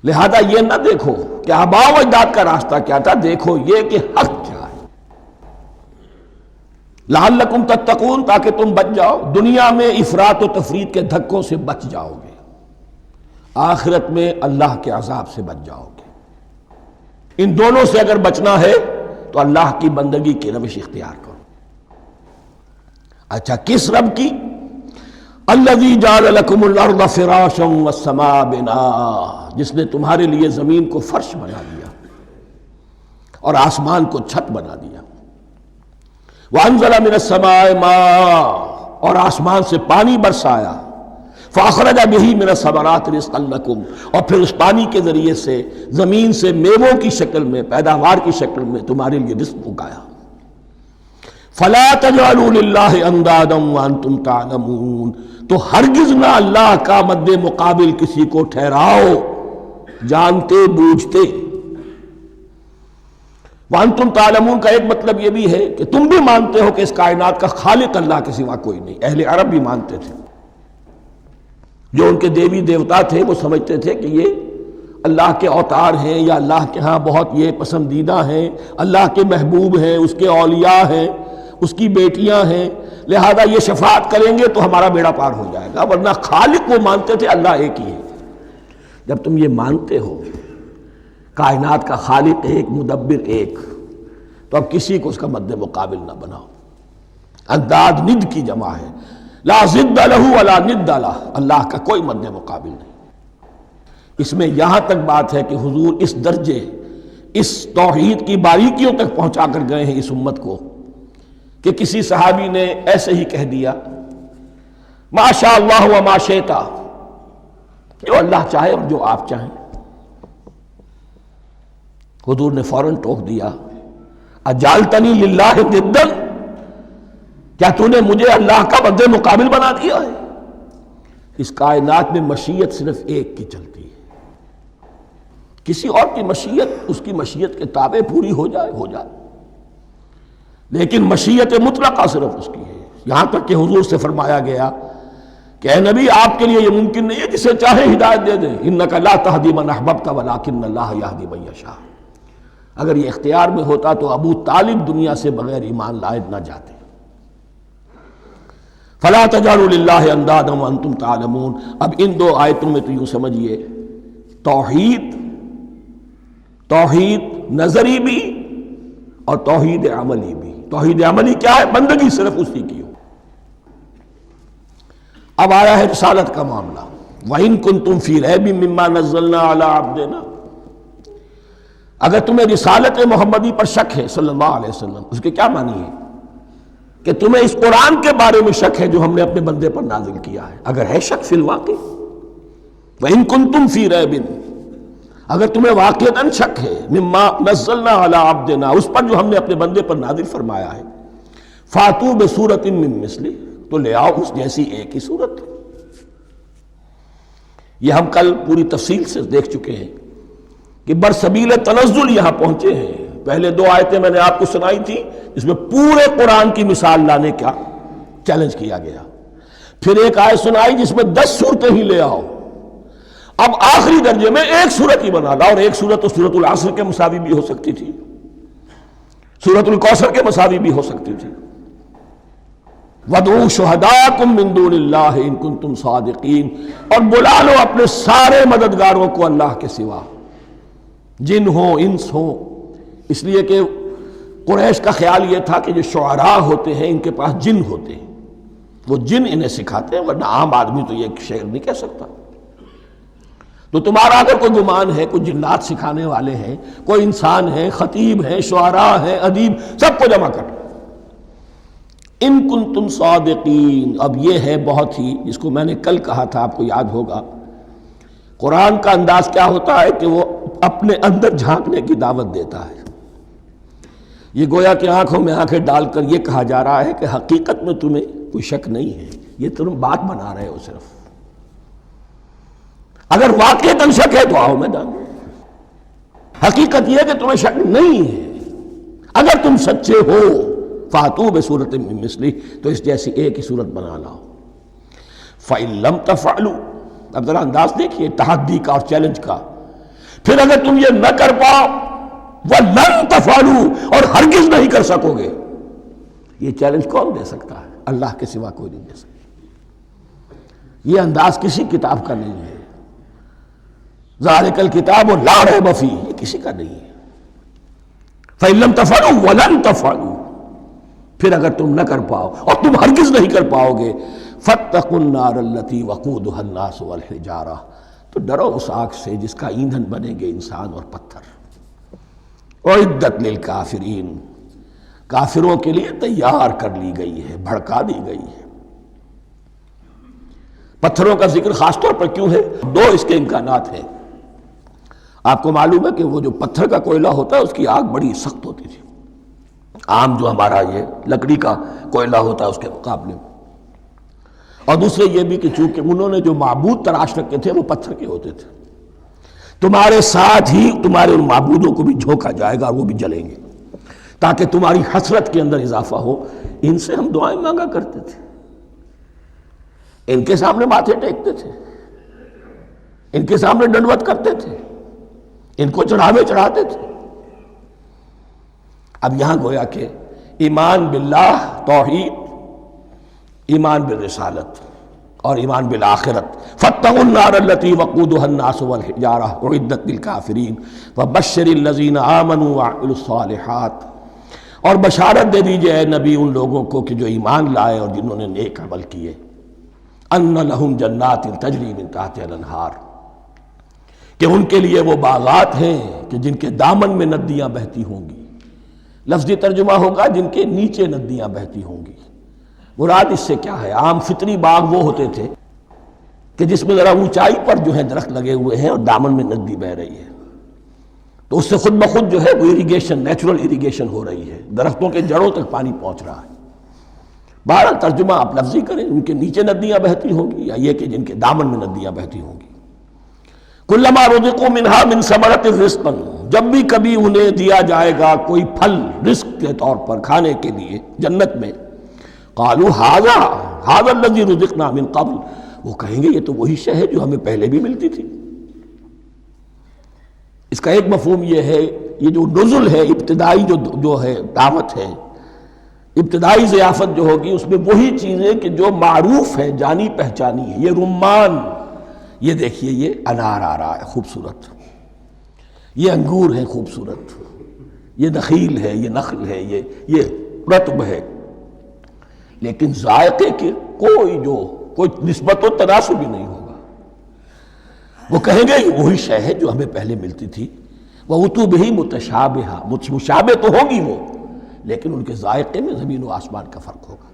S2: لہذا یہ نہ دیکھو کہ آباء و اجداد کا راستہ کیا تھا، دیکھو یہ کہ حق کیا ہے، لعلکم تتقون، تاکہ تم بچ جاؤ، دنیا میں افراط و تفریط کے دھکوں سے بچ جاؤ گے، آخرت میں اللہ کے عذاب سے بچ جاؤ گے۔ ان دونوں سے اگر بچنا ہے تو اللہ کی بندگی کی روش اختیار کرو۔ اچھا کس رب کی؟ الذی جعل لکم الارض فراشا والسماء بناء، جس نے تمہارے لیے زمین کو فرش بنا دیا اور آسمان کو چھت بنا دیا۔ وانزل من السماء ماء، اور آسمان سے پانی برسایا، فاخرج بہ من الثمرات رزقا لکم، اور پھر اس پانی کے ذریعے سے زمین سے میووں کی شکل میں، پیداوار کی شکل میں تمہارے لیے رزق اگایا۔ فلا تجعلوا للہ اندادا وانتم تعلمون، تو ہرگز نہ اللہ کا مد مقابل کسی کو ٹھہراؤ جانتے بوجھتے۔ وانتم تعلمون کا ایک مطلب یہ بھی ہے کہ تم بھی مانتے ہو کہ اس کائنات کا خالق اللہ کے سوا کوئی نہیں۔ اہل عرب بھی مانتے تھے، جو ان کے دیوی دیوتا تھے وہ سمجھتے تھے کہ یہ اللہ کے اوتار ہیں یا اللہ کے ہاں بہت یہ پسندیدہ ہیں، اللہ کے محبوب ہیں، اس کے اولیاء ہیں، اس کی بیٹیاں ہیں، لہذا یہ شفاعت کریں گے تو ہمارا بیڑا پار ہو جائے گا، ورنہ خالق وہ مانتے تھے اللہ ایک ہی ہے۔ جب تم یہ مانتے ہو کائنات کا خالق ایک، مدبر ایک، تو اب کسی کو اس کا مد مقابل نہ بناؤ۔ انداد ند کی جمع ہے، لا ضد لہ ولا ند لہ، اللہ کا کوئی مد مقابل نہیں۔ اس میں یہاں تک بات ہے کہ حضور اس درجے، اس توحید کی باریکیوں تک پہنچا کر گئے ہیں اس امت کو کہ کسی صحابی نے ایسے ہی کہہ دیا ما شاء اللہ وما شئت، جو اللہ چاہے اور جو آپ چاہیں۔ حضور نے فوراً ٹوک دیا اجعلتنی للہ ندا، کیا تو نے مجھے اللہ کا مد مقابل بنا دیا ہے؟ اس کائنات میں مشیت صرف ایک کی چلتی ہے، کسی اور کی مشیت اس کی مشیت کے تابع پوری ہو جائے ہو جائے، لیکن مشیت مطلقہ صرف اس کی ہے۔ یہاں تک کہ حضور سے فرمایا گیا کہ اے نبی آپ کے لیے یہ ممکن نہیں ہے جسے چاہے ہدایت دے دیں، انک لا تہدی من احببت ولکن اللہ یہدی من یشاء۔ اگر یہ اختیار میں ہوتا تو ابو طالب دنیا سے بغیر ایمان لائے نہ جاتے۔ فلا تجعلوا للہ اندادا وانتم تعلمون۔ اب ان دو آیتوں میں تو یوں سمجھیے توحید نظری بھی اور توحید عملی بھی۔ توحید عملی کیا ہے؟ بندگی صرف اسی کی ہو۔ اب آیا ہے رسالت کا معاملہ، وَإِن كُنتُمْ فِي رَيْبٍ مِّمَّا نَزَّلْنَا عَلَىٰ عَبْدِنَا، اگر تمہیں رسالت محمدی پر شک ہے صلی اللہ علیہ وسلم، اس کے کیا معنی ہے؟ کہ تمہیں اس قرآن کے بارے میں شک ہے جو ہم نے اپنے بندے پر نازل کیا ہے۔ اگر ہے شک فی الواقع، وَإِن كُنتُمْ فِي رَيْبٍ، اگر تمہیں واقعتاً شک ہے مما نزلنا علی عبدنا، اس پر جو ہم نے اپنے بندے پر نازل فرمایا ہے، فاتوا بسورۃ من مثلہ، تو لے آؤ اس جیسی ایک ہی صورت۔ یہ ہم کل پوری تفصیل سے دیکھ چکے ہیں کہ برسبیل تنزل یہاں پہنچے ہیں، پہلے 2 آیتیں میں نے آپ کو سنائی تھی، اس میں پورے قرآن کی مثال لانے کا چیلنج کیا گیا. پھر ایک آیت سنائی جس میں 10 صورتیں ہی لے آؤ. اب آخری درجے میں ایک صورت ہی بنا لا، اور ایک صورت تو سورۃ العصر کے مساوی بھی ہو سکتی تھی، سورۃ الکوثر کے مساوی بھی ہو سکتی تھی. وَادْعُوا شُهَدَاءَكُم مِّن دُونِ اللَّهِ إِن كُنتُمْ صَادِقِينَ، اور بلا لو اپنے سارے مددگاروں کو اللہ کے سوا، جن ہوں انس ہوں. اس لیے کہ قریش کا خیال یہ تھا کہ جو شعراء ہوتے ہیں ان کے پاس جن ہوتے ہیں، وہ جن انہیں سکھاتے ہیں، ورنہ عام آدمی تو یہ شعر نہیں کہہ سکتا. تو تمہارا اگر کوئی گمان ہے کوئی جنات سکھانے والے ہیں، کوئی انسان ہے، خطیب ہیں، شعراء ہیں، ادیب، سب کو جمع کر. ان کنتم صادقین. اب یہ ہے بہت ہی، جس کو میں نے کل کہا تھا، آپ کو یاد ہوگا، قرآن کا انداز کیا ہوتا ہے کہ وہ اپنے اندر جھانکنے کی دعوت دیتا ہے. یہ گویا کہ آنکھوں میں آنکھیں ڈال کر یہ کہا جا رہا ہے کہ حقیقت میں تمہیں کوئی شک نہیں ہے، یہ تم بات بنا رہے ہو صرف. اگر واقعتاً شک ہے تو آؤ میدان. حقیقت یہ ہے کہ تمہیں شک نہیں ہے. اگر تم سچے ہو فاتو بصورت من مثلہ، تو اس جیسی ایک ہی صورت بنا لاؤ. فَإِن لَمْ تَفْعَلُوا، اب ذرا انداز دیکھیے تحدی کا اور چیلنج کا. پھر اگر تم یہ نہ کر پاؤ، وَلَن تَفْعَلُوا، اور ہرگز نہیں کر سکو گے. یہ چیلنج کون دے سکتا ہے؟ اللہ کے سوا کوئی نہیں دے سکتا. یہ انداز کسی کتاب کا نہیں ہے. ذَلِكَ الْكِتَابُ لَا رَيْبَ فِيهِ، یہ کسی کا نہیں ہے. فَإِن لَمْ تَفْعَلُوا وَلَن تَفْعَلُوا، پھر اگر تم نہ کر پاؤ اور تم ہرگز نہیں کر پاؤ گے، فَاتَّقُوا النَّارَ الَّتِي وَقُودُهَا النَّاسُ وَالْحِجَارَةُ، تو ڈرو اس آگ سے جس کا ایندھن بنیں گے انسان اور پتھر. اعدت للکافرین، کافروں کے لیے تیار کر لی گئی ہے، بھڑکا دی گئی ہے. پتھروں کا ذکر خاص طور پر کیوں ہے؟ 2 اس کے امکانات ہیں. آپ کو معلوم ہے کہ وہ جو پتھر کا کوئلہ ہوتا ہے اس کی آگ بڑی سخت ہوتی تھی، عام جو ہمارا یہ لکڑی کا کوئلہ ہوتا ہے اس کے مقابلے میں. اور دوسرے یہ بھی کہ چونکہ انہوں نے جو معبود تراش رکھے تھے وہ پتھر کے ہوتے تھے، تمہارے ساتھ ہی تمہارے ان معبودوں کو بھی جھونکا جائے گا اور وہ بھی جلیں گے، تاکہ تمہاری حسرت کے اندر اضافہ ہو. ان سے ہم دعائیں مانگا کرتے تھے، ان کے سامنے ماتھے ٹیکتے تھے، ان کے سامنے ڈنڈوت کرتے تھے، ان کو چڑھاوے چڑھاتے تھے. اب یہاں گویا کہ ایمان باللہ، توحید، ایمان بالرسالت اور ایمان بالآخرت. فَاتَّقُوا النَّارَ الَّتِي وَقُودُهَا النَّاسُ وَالْحِجَارَةُ اُعِدَّتْ لِلْكَافِرِينَ وَبَشِّرِ الَّذِينَ آمَنُوا وَعَمِلُوا الصَّالِحَاتِ، اور بشارت دے دیجئے اے نبی ان لوگوں کو کہ جو ایمان لائے اور جنہوں نے نیک عمل کیے. أَنَّ لَهُمْ جَنَّاتٍ تَجْرِي مِن تَحْتِهَا الْأَنْهَارُ، کہ ان کے لیے وہ باغات ہیں کہ جن کے دامن میں ندیاں بہتی ہوں گی. لفظی ترجمہ ہوگا جن کے نیچے ندیاں بہتی ہوں گی. مراد اس سے کیا ہے؟ عام فطری باغ وہ ہوتے تھے کہ جس میں ذرا اونچائی پر جو ہے درخت لگے ہوئے ہیں اور دامن میں ندی بہہ رہی ہے، تو اس سے خود بخود جو ہے وہ اریگیشن، نیچرل اریگیشن ہو رہی ہے، درختوں کے جڑوں تک پانی پہنچ رہا ہے. بہرحال ترجمہ آپ لفظی کریں، ان کے نیچے ندیاں بہتی ہوں گی یا یہ کہ جن کے دامن میں ندیاں بہتی ہوں گی. کلما رزقوا منہا من ثمرۃ رزقا، جب بھی کبھی انہیں دیا جائے گا کوئی پھل رزق کے طور پر کھانے کے لیے جنت میں، قالوا ھذا الذی رزقنا من قبل، وہ کہیں گے یہ تو وہی شے ہے جو ہمیں پہلے بھی ملتی تھی. اس کا ایک مفہوم یہ ہے، یہ جو نزل ہے، ابتدائی جو ہے دعوت ہے، ابتدائی ضیافت جو ہوگی اس میں وہی چیزیں کہ جو معروف ہے، جانی پہچانی ہے. یہ رمان، یہ دیکھیے یہ انار آ رہا ہے خوبصورت، یہ انگور ہے خوبصورت، یہ نخیل ہے، یہ نخل ہے، یہ رطب ہے، لیکن ذائقے کی کوئی نسبت و تناسب بھی نہیں ہوگا. وہ کہیں گے یہ وہی شے ہے جو ہمیں پہلے ملتی تھی. وَأُتُوا بِهِ مُتَشَابِهًا، مشابہ تو ہوگی وہ، لیکن ان کے ذائقے میں زمین و آسمان کا فرق ہوگا.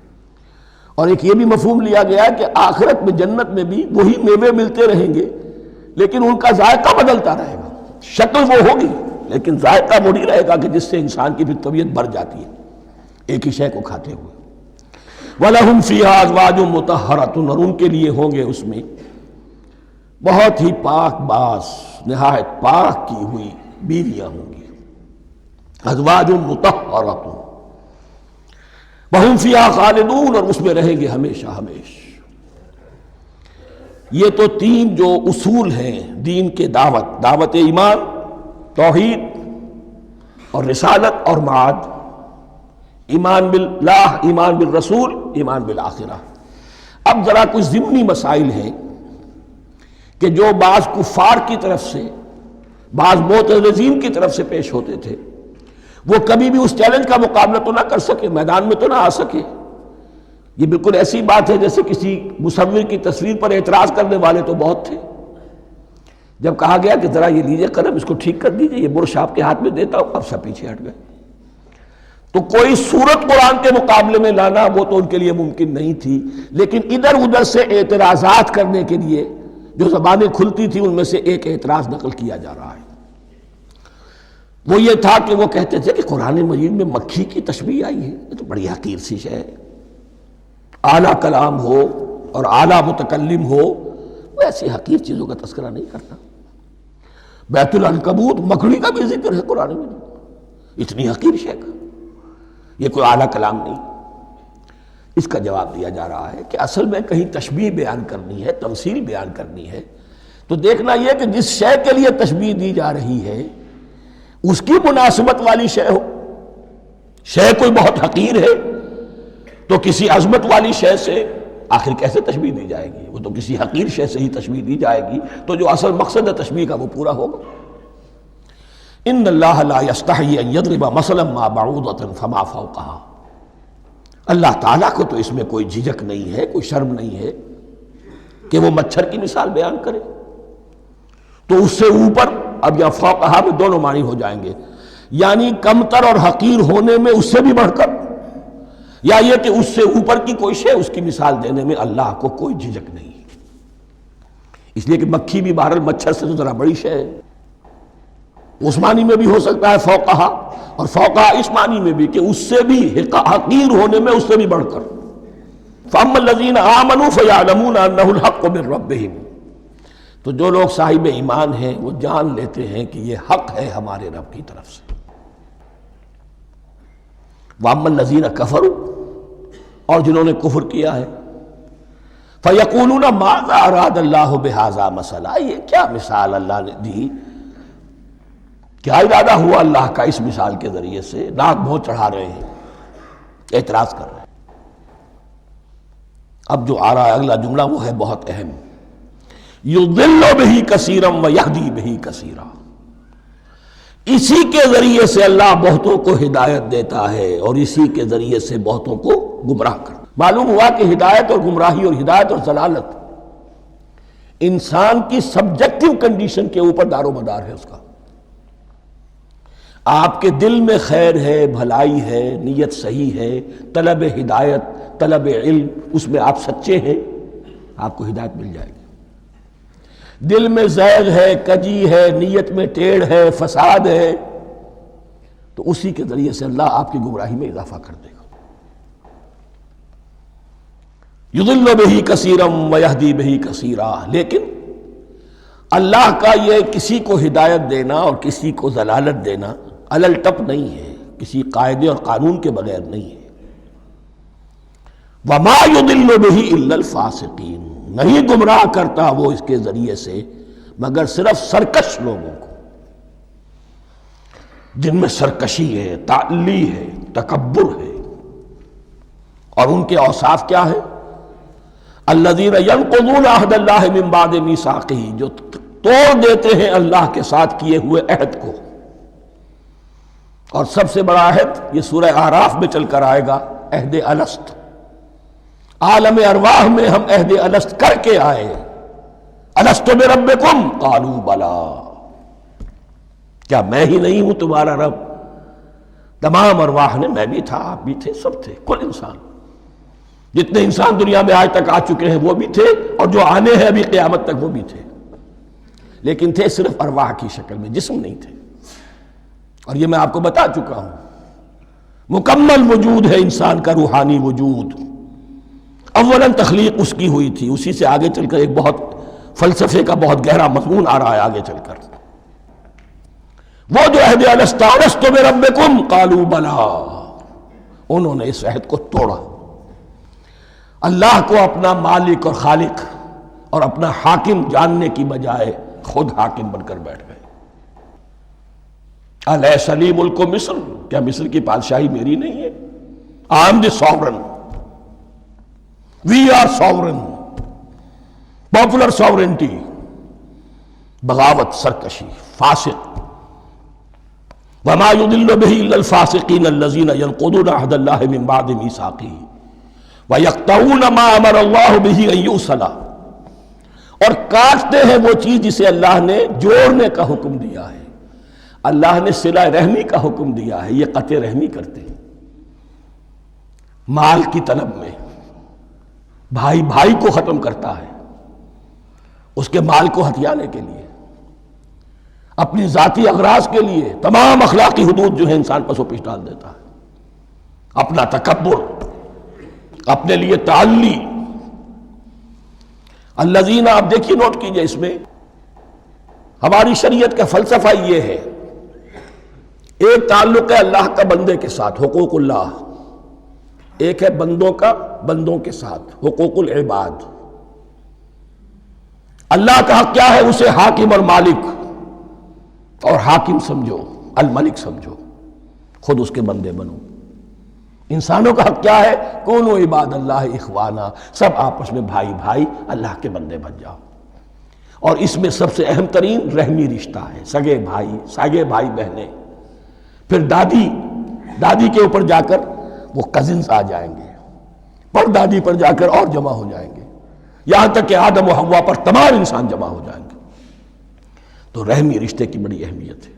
S2: اور ایک یہ بھی مفہوم لیا گیا کہ آخرت میں جنت میں بھی وہی میوے ملتے رہیں گے، لیکن ان کا ذائقہ بدلتا رہے گا. شکل وہ ہوگی لیکن ذائقہ وہ نہیں رہے گا کہ جس سے انسان کی پھر طبیعت بڑھ جاتی ہے ایک ہی شے کو کھاتے ہوئے. وَلَهُمْ فِيهَا أَزْوَاجٌ مُطَهَّرَةٌ، اور ان کے لیے ہوں گے اس میں بہت ہی پاک باز، نہایت پاک کی ہوئی بیویاں ہوں گی. ازواج مطہرۃ وہم فیہا خالدون، اور اس میں رہیں گے ہمیشہ ہمیشہ۔ یہ تو تین جو اصول ہیں دین کے دعوت ایمان، توحید اور رسالت اور معاد، ایمان باللہ، ایمان بالرسول، ایمان بالآخرہ۔ اب ذرا کچھ ضمنی مسائل ہیں کہ جو بعض کفار کی طرف سے، بعض معتزلین کی طرف سے پیش ہوتے تھے، وہ کبھی بھی اس چیلنج کا مقابلہ تو نہ کر سکے، میدان میں تو نہ آ سکے۔ یہ بالکل ایسی بات ہے جیسے کسی مصور کی تصویر پر اعتراض کرنے والے تو بہت تھے۔ جب کہا گیا کہ ذرا یہ لیجئے قلم، اس کو ٹھیک کر دیجئے، یہ برش آپ کے ہاتھ میں دیتا ہوں، اب سب پیچھے ہٹ گئے۔ تو کوئی صورت قرآن کے مقابلے میں لانا وہ تو ان کے لیے ممکن نہیں تھی، لیکن ادھر ادھر سے اعتراضات کرنے کے لیے جو زبانیں کھلتی تھی ان میں سے ایک اعتراض نقل کیا جا رہا ہے۔ وہ یہ تھا کہ وہ کہتے تھے کہ قرآن مجید میں مکھی کی تشبیہ آئی ہے، یہ تو بڑی حقیر سی شے ہے، اعلیٰ کلام ہو اور اعلیٰ متکلم ہو وہ ایسی حقیر چیزوں کا تذکرہ نہیں کرتا۔ بیت العنکبوت، مکڑی کا بھی ذکر ہے قرآن میں، اتنی حقیر شے کا، یہ کوئی اعلیٰ کلام نہیں۔ اس کا جواب دیا جا رہا ہے کہ اصل میں کہیں تشبیہ بیان کرنی ہے، تمثیل بیان کرنی ہے، تو دیکھنا یہ کہ جس شے کے لیے تشبیہ دی جا رہی ہے اس کی مناسبت والی شے ہو۔ شے کوئی بہت حقیر ہے تو کسی عظمت والی شے سے آخر کیسے تشبیہ دی جائے گی؟ وہ تو کسی حقیر شے سے ہی تشبیہ دی جائے گی، تو جو اصل مقصد ہے تشبیہ کا وہ پورا ہوگا۔ ان اللہ لا یستحی ان یضرب مثلا ما بعوضۃ فما فوقہا، اللہ تعالیٰ کو تو اس میں کوئی جھجک نہیں ہے، کوئی شرم نہیں ہے کہ وہ مچھر کی مثال بیان کرے، تو اس سے اوپر، اب یا فوقہا میں دونوں معنی ہو جائیں گے، یعنی کمتر اور حقیر ہونے میں اس سے بھی بڑھ کر، یا یہ کہ اس سے اوپر کی کوئی شے، اس کی مثال دینے میں اللہ کو کوئی جھجک نہیں، اس لیے کہ مکھی بھی بہرحال مچھر سے تو ذرا بڑی شے ہے۔ اس معنی میں بھی ہو سکتا ہے فوقہا، اور فوقہا اس معنی میں بھی کہ اس سے بھی حقیر ہونے میں اس سے بھی بڑھ کر۔ فَأَمَّا الَّذِينَ آمَنُوا فَيَعْلَمُونَ أَنَّهُ الْحَقُّ مِنْ رَبِّهِمْ، تو جو لوگ صاحب ایمان ہیں وہ جان لیتے ہیں کہ یہ حق ہے ہمارے رب کی طرف سے۔ وَأَمَّا الَّذِينَ كَفَرُوا، اور جنہوں نے کفر کیا ہے، فَيَقُولُونَ مَاذَا أَرَادَ اللَّهُ بِهَذَا مَثَلًا، یہ کیا مثال اللہ نے دی، کیا ارادہ ہوا اللہ کا اس مثال کے ذریعے سے، ناک بھو چڑھا رہے ہیں، اعتراض کر رہے ہیں۔ اب جو آ رہا ہے اگلا جملہ وہ ہے بہت اہم، یضل بہ کثیرا ویہدی بہ کثیرا، اسی کے ذریعے سے اللہ بہتوں کو ہدایت دیتا ہے اور اسی کے ذریعے سے بہتوں کو گمراہ کرتا۔ معلوم ہوا کہ ہدایت اور گمراہی، اور ہدایت اور ضلالت انسان کی سبجیکٹو کنڈیشن کے اوپر دار و مدار ہے اس کا۔ آپ کے دل میں خیر ہے، بھلائی ہے، نیت صحیح ہے، طلب ہدایت، طلب علم، اس میں آپ سچے ہیں، آپ کو ہدایت مل جائے گی۔ دل میں زیغ ہے، کجی ہے، نیت میں ٹیڑھ ہے، فساد ہے، تو اسی کے ذریعے سے اللہ آپ کی گمراہی میں اضافہ کر دے گا۔ یضل بہ کثیرا ویہدی بہ کثیرا، لیکن اللہ کا یہ کسی کو ہدایت دینا اور کسی کو ضلالت دینا علل ٹپ نہیں ہے، کسی قاعدے اور قانون کے بغیر نہیں ہے۔ وما یضل بہ الا الفاسقین، نہیں گمراہ کرتا وہ اس کے ذریعے سے مگر صرف سرکش لوگوں کو، جن میں سرکشی ہے، تعلی ہے، تکبر ہے، اور ان کے اوصاف کیا ہے؟ الذین ینقضون عہد اللہ من بعد میثاقہ، جو توڑ دیتے ہیں اللہ کے ساتھ کیے ہوئے عہد کو، اور سب سے بڑا عہد یہ سورہ اعراف میں چل کر آئے گا، عہد الست۔ عالم ارواح میں ہم عہد الست کر کے آئے، الست بربکم قالوا بلا، کیا میں ہی نہیں ہوں تمہارا رب؟ تمام ارواح نے، میں بھی تھا، آپ بھی تھے، سب تھے، کل انسان، جتنے انسان دنیا میں آج تک آ چکے ہیں وہ بھی تھے، اور جو آنے ہیں ابھی قیامت تک وہ بھی تھے، لیکن تھے صرف ارواح کی شکل میں، جسم نہیں تھے۔ اور یہ میں آپ کو بتا چکا ہوں، مکمل وجود ہے انسان کا روحانی وجود، اولاً تخلیق اس کی ہوئی تھی، اسی سے آگے چل کر ایک بہت فلسفے کا بہت گہرا مضمون آ رہا ہے آگے چل کر۔ وہ جو عہد الست بربکم قالوا بلا، انہوں نے اس عہد کو توڑا، اللہ کو اپنا مالک اور خالق اور اپنا حاکم جاننے کی بجائے خود حاکم بن کر بیٹھ گئے۔ الیس لی ملک مصر، کیا مصر کی بادشاہی میری نہیں ہے؟ I am the sovereign. We are sovereign. Popular sovereignty. بغاوت، سرکشی، فاسق۔ وما يضل به الا الفاسقين الذين ينقضون عهد الله من بعد ميثاقه ويقطعون ما امر الله به ان يوصل، اور کاٹتے ہیں وہ چیز جسے اللہ نے جوڑنے کا حکم دیا ہے۔ اللہ نے صلہ رحمی کا حکم دیا ہے، یہ قطع رحمی کرتے ہیں مال کی طلب میں۔ بھائی بھائی کو ختم کرتا ہے اس کے مال کو ہتھیانے کے لیے، اپنی ذاتی اغراض کے لیے تمام اخلاقی حدود جو ہے انسان پس و پیش ڈال دیتا ہے، اپنا تکبر، اپنے لیے تعلی۔ الذین، آپ دیکھیے نوٹ کیجئے، اس میں ہماری شریعت کا فلسفہ یہ ہے، ایک تعلق ہے اللہ کا بندے کے ساتھ، حقوق اللہ، ایک ہے بندوں کا بندوں کے ساتھ، حقوق العباد۔ اللہ کا حق کیا ہے؟ اسے حاکم اور مالک، اور حاکم سمجھو، الملک سمجھو، خود اس کے بندے بنو۔ انسانوں کا حق کیا ہے؟ کونوا عباد اللہ اخوانا، سب آپس میں بھائی بھائی اللہ کے بندے بن جاؤ۔ اور اس میں سب سے اہم ترین رحمی رشتہ ہے، سگے بھائی بہنیں، پھر دادی کے اوپر جا کر وہ کزنز آ جائیں گے، پر دادی پر جا کر اور جمع ہو جائیں گے، یہاں تک کہ آدم و حوا پر تمام انسان جمع ہو جائیں گے۔ تو رحمی رشتے کی بڑی اہمیت ہے۔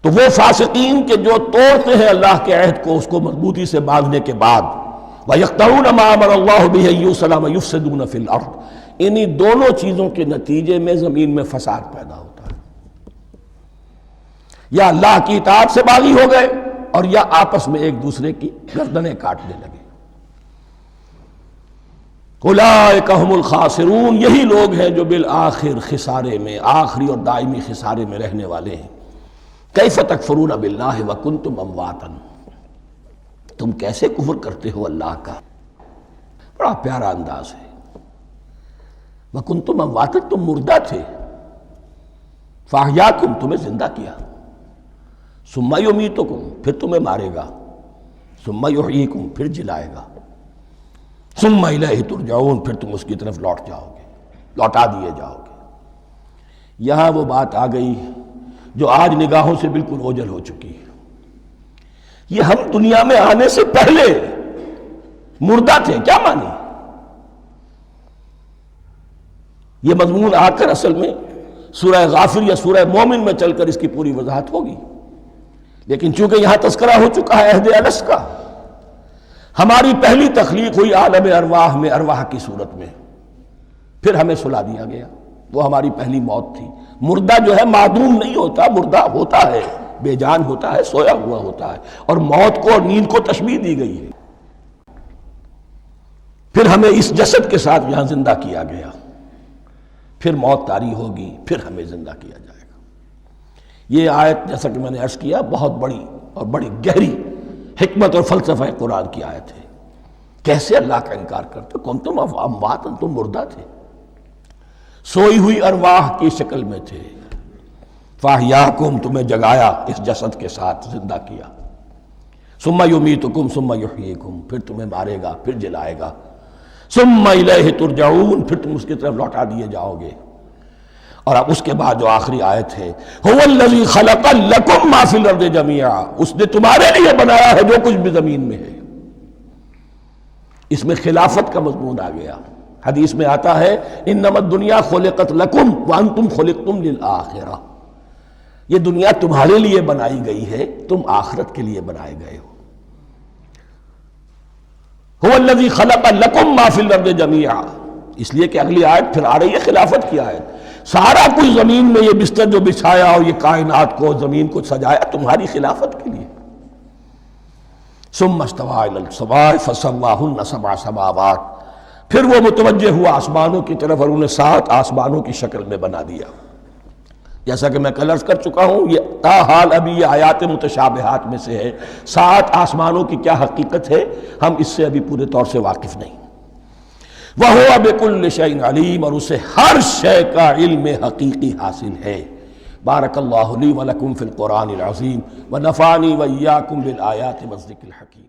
S2: تو وہ فاسقین کے جو توڑتے ہیں اللہ کے عہد کو، اس کو مضبوطی سے باندھنے کے بعد، وَيَقْطَعُونَ مَا أَمَرَ اللَّهُ بِهِ أَن يُوصَلَ وَيُفْسِدُونَ فِي الْأَرْضِ، انہی دونوں چیزوں کے نتیجے میں زمین میں فساد پیدا ہوتا ہے۔ یا اللہ کی اطاعت سے باغی ہو گئے، اور یا آپس میں ایک دوسرے کی گردنیں کاٹنے لگے۔ اولئک ھم الخاسرون، یہی لوگ ہیں جو بالآخر خسارے میں، آخری اور دائمی خسارے میں رہنے والے ہیں۔ کیف تکفرون باللہ وکنتم امواتا، تم کیسے کفر کرتے ہو اللہ کا؟ بڑا پیارا انداز ہے۔ وکنتم امواتا، تم مردہ تھے، فاحیاکم، تمہیں زندہ کیا، ثم یمیتکم، پھر تمہیں مارے گا، ثم یحییکم، پھر جلائے گا، ثم الیہ ترجعون، پھر تم اس کی طرف لوٹ جاؤ گے، لوٹا دیے جاؤ گے۔ یہاں وہ بات آ گئی جو آج نگاہوں سے بالکل اوجھل ہو چکی ہے۔ یہ ہم دنیا میں آنے سے پہلے مردہ تھے، کیا مانی؟ یہ مضمون آ کر اصل میں سورہ غافر یا سورہ مومن میں چل کر اس کی پوری وضاحت ہوگی، لیکن چونکہ یہاں تذکرہ ہو چکا ہے عہد الست کا، ہماری پہلی تخلیق ہوئی عالم ارواح میں، ارواح کی صورت میں، پھر ہمیں سلا دیا گیا، وہ ہماری پہلی موت تھی۔ مردہ جو ہے معدوم نہیں ہوتا، مردہ ہوتا ہے، بے جان ہوتا ہے، سویا ہوا ہوتا ہے، اور موت کو اور نیند کو تشبیہ دی گئی ہے۔ پھر ہمیں اس جسد کے ساتھ یہاں زندہ کیا گیا، پھر موت طاری ہوگی، پھر ہمیں زندہ کیا جائے گا۔ یہ آیت جیسا کہ میں نے عرض کیا بہت بڑی اور بڑی گہری حکمت اور فلسفہ قرآن کی آیت ہے۔ کیسے اللہ کا انکار کرتے؟ کنتم اموات، تم مردہ تھے، سوئی ہوئی ارواح کی شکل میں تھے، فاحیاکم، تمہیں جگایا اس جسد کے ساتھ، زندہ کیا، ثم یمیتکم ثم یحییکم، پھر تمہیں مارے گا، پھر جلائے گا، ثم الیہ ترجعون، پھر تم اس کی طرف لوٹا دیے جاؤ گے۔ اور اب اس کے بعد جو آخری آیت ہے، هو الذی خلق لکم ما فی الارض جمیعا، اس نے تمہارے لیے بنایا ہے جو کچھ بھی زمین میں ہے۔ اس میں خلافت کا مضمون آ گیا۔ حدیث میں آتا ہے انما الدنیا خلقت لکم وانتم خلقتم للآخرہ، یہ دنیا تمہارے لیے بنائی گئی ہے، تم آخرت کے لیے بنائے گئے ہو۔ هو الذی خلق لکم ما فی الارض جمیعا، اس لیے کہ اگلی آیت پھر آ رہی ہے خلافت کی آیت۔ سارا کچھ زمین میں یہ بستر جو بچھایا اور یہ کائنات کو، زمین کو سجایا تمہاری خلافت کے لیے۔ ثم استوى الى السماء فسواهن سبع سماوات، پھر وہ متوجہ ہوا آسمانوں کی طرف اور انہیں 7 آسمانوں کی شکل میں بنا دیا۔ جیسا کہ میں کل عرض کر چکا ہوں، یہ تاحال ابھی یہ آیات متشابہات میں سے ہے۔ 7 آسمانوں کی کیا حقیقت ہے ہم اس سے ابھی پورے طور سے واقف نہیں۔ وَهُوَ بِكُلِّ شَيْءٍ عَلِيمٌ، اور اسے ہر شے کا علم حقیقی حاصل ہے۔ بارک اللہ لی ولکم فی القرآن العظیم ونفعنی وإیاکم بالآیات والذکر الحکیم۔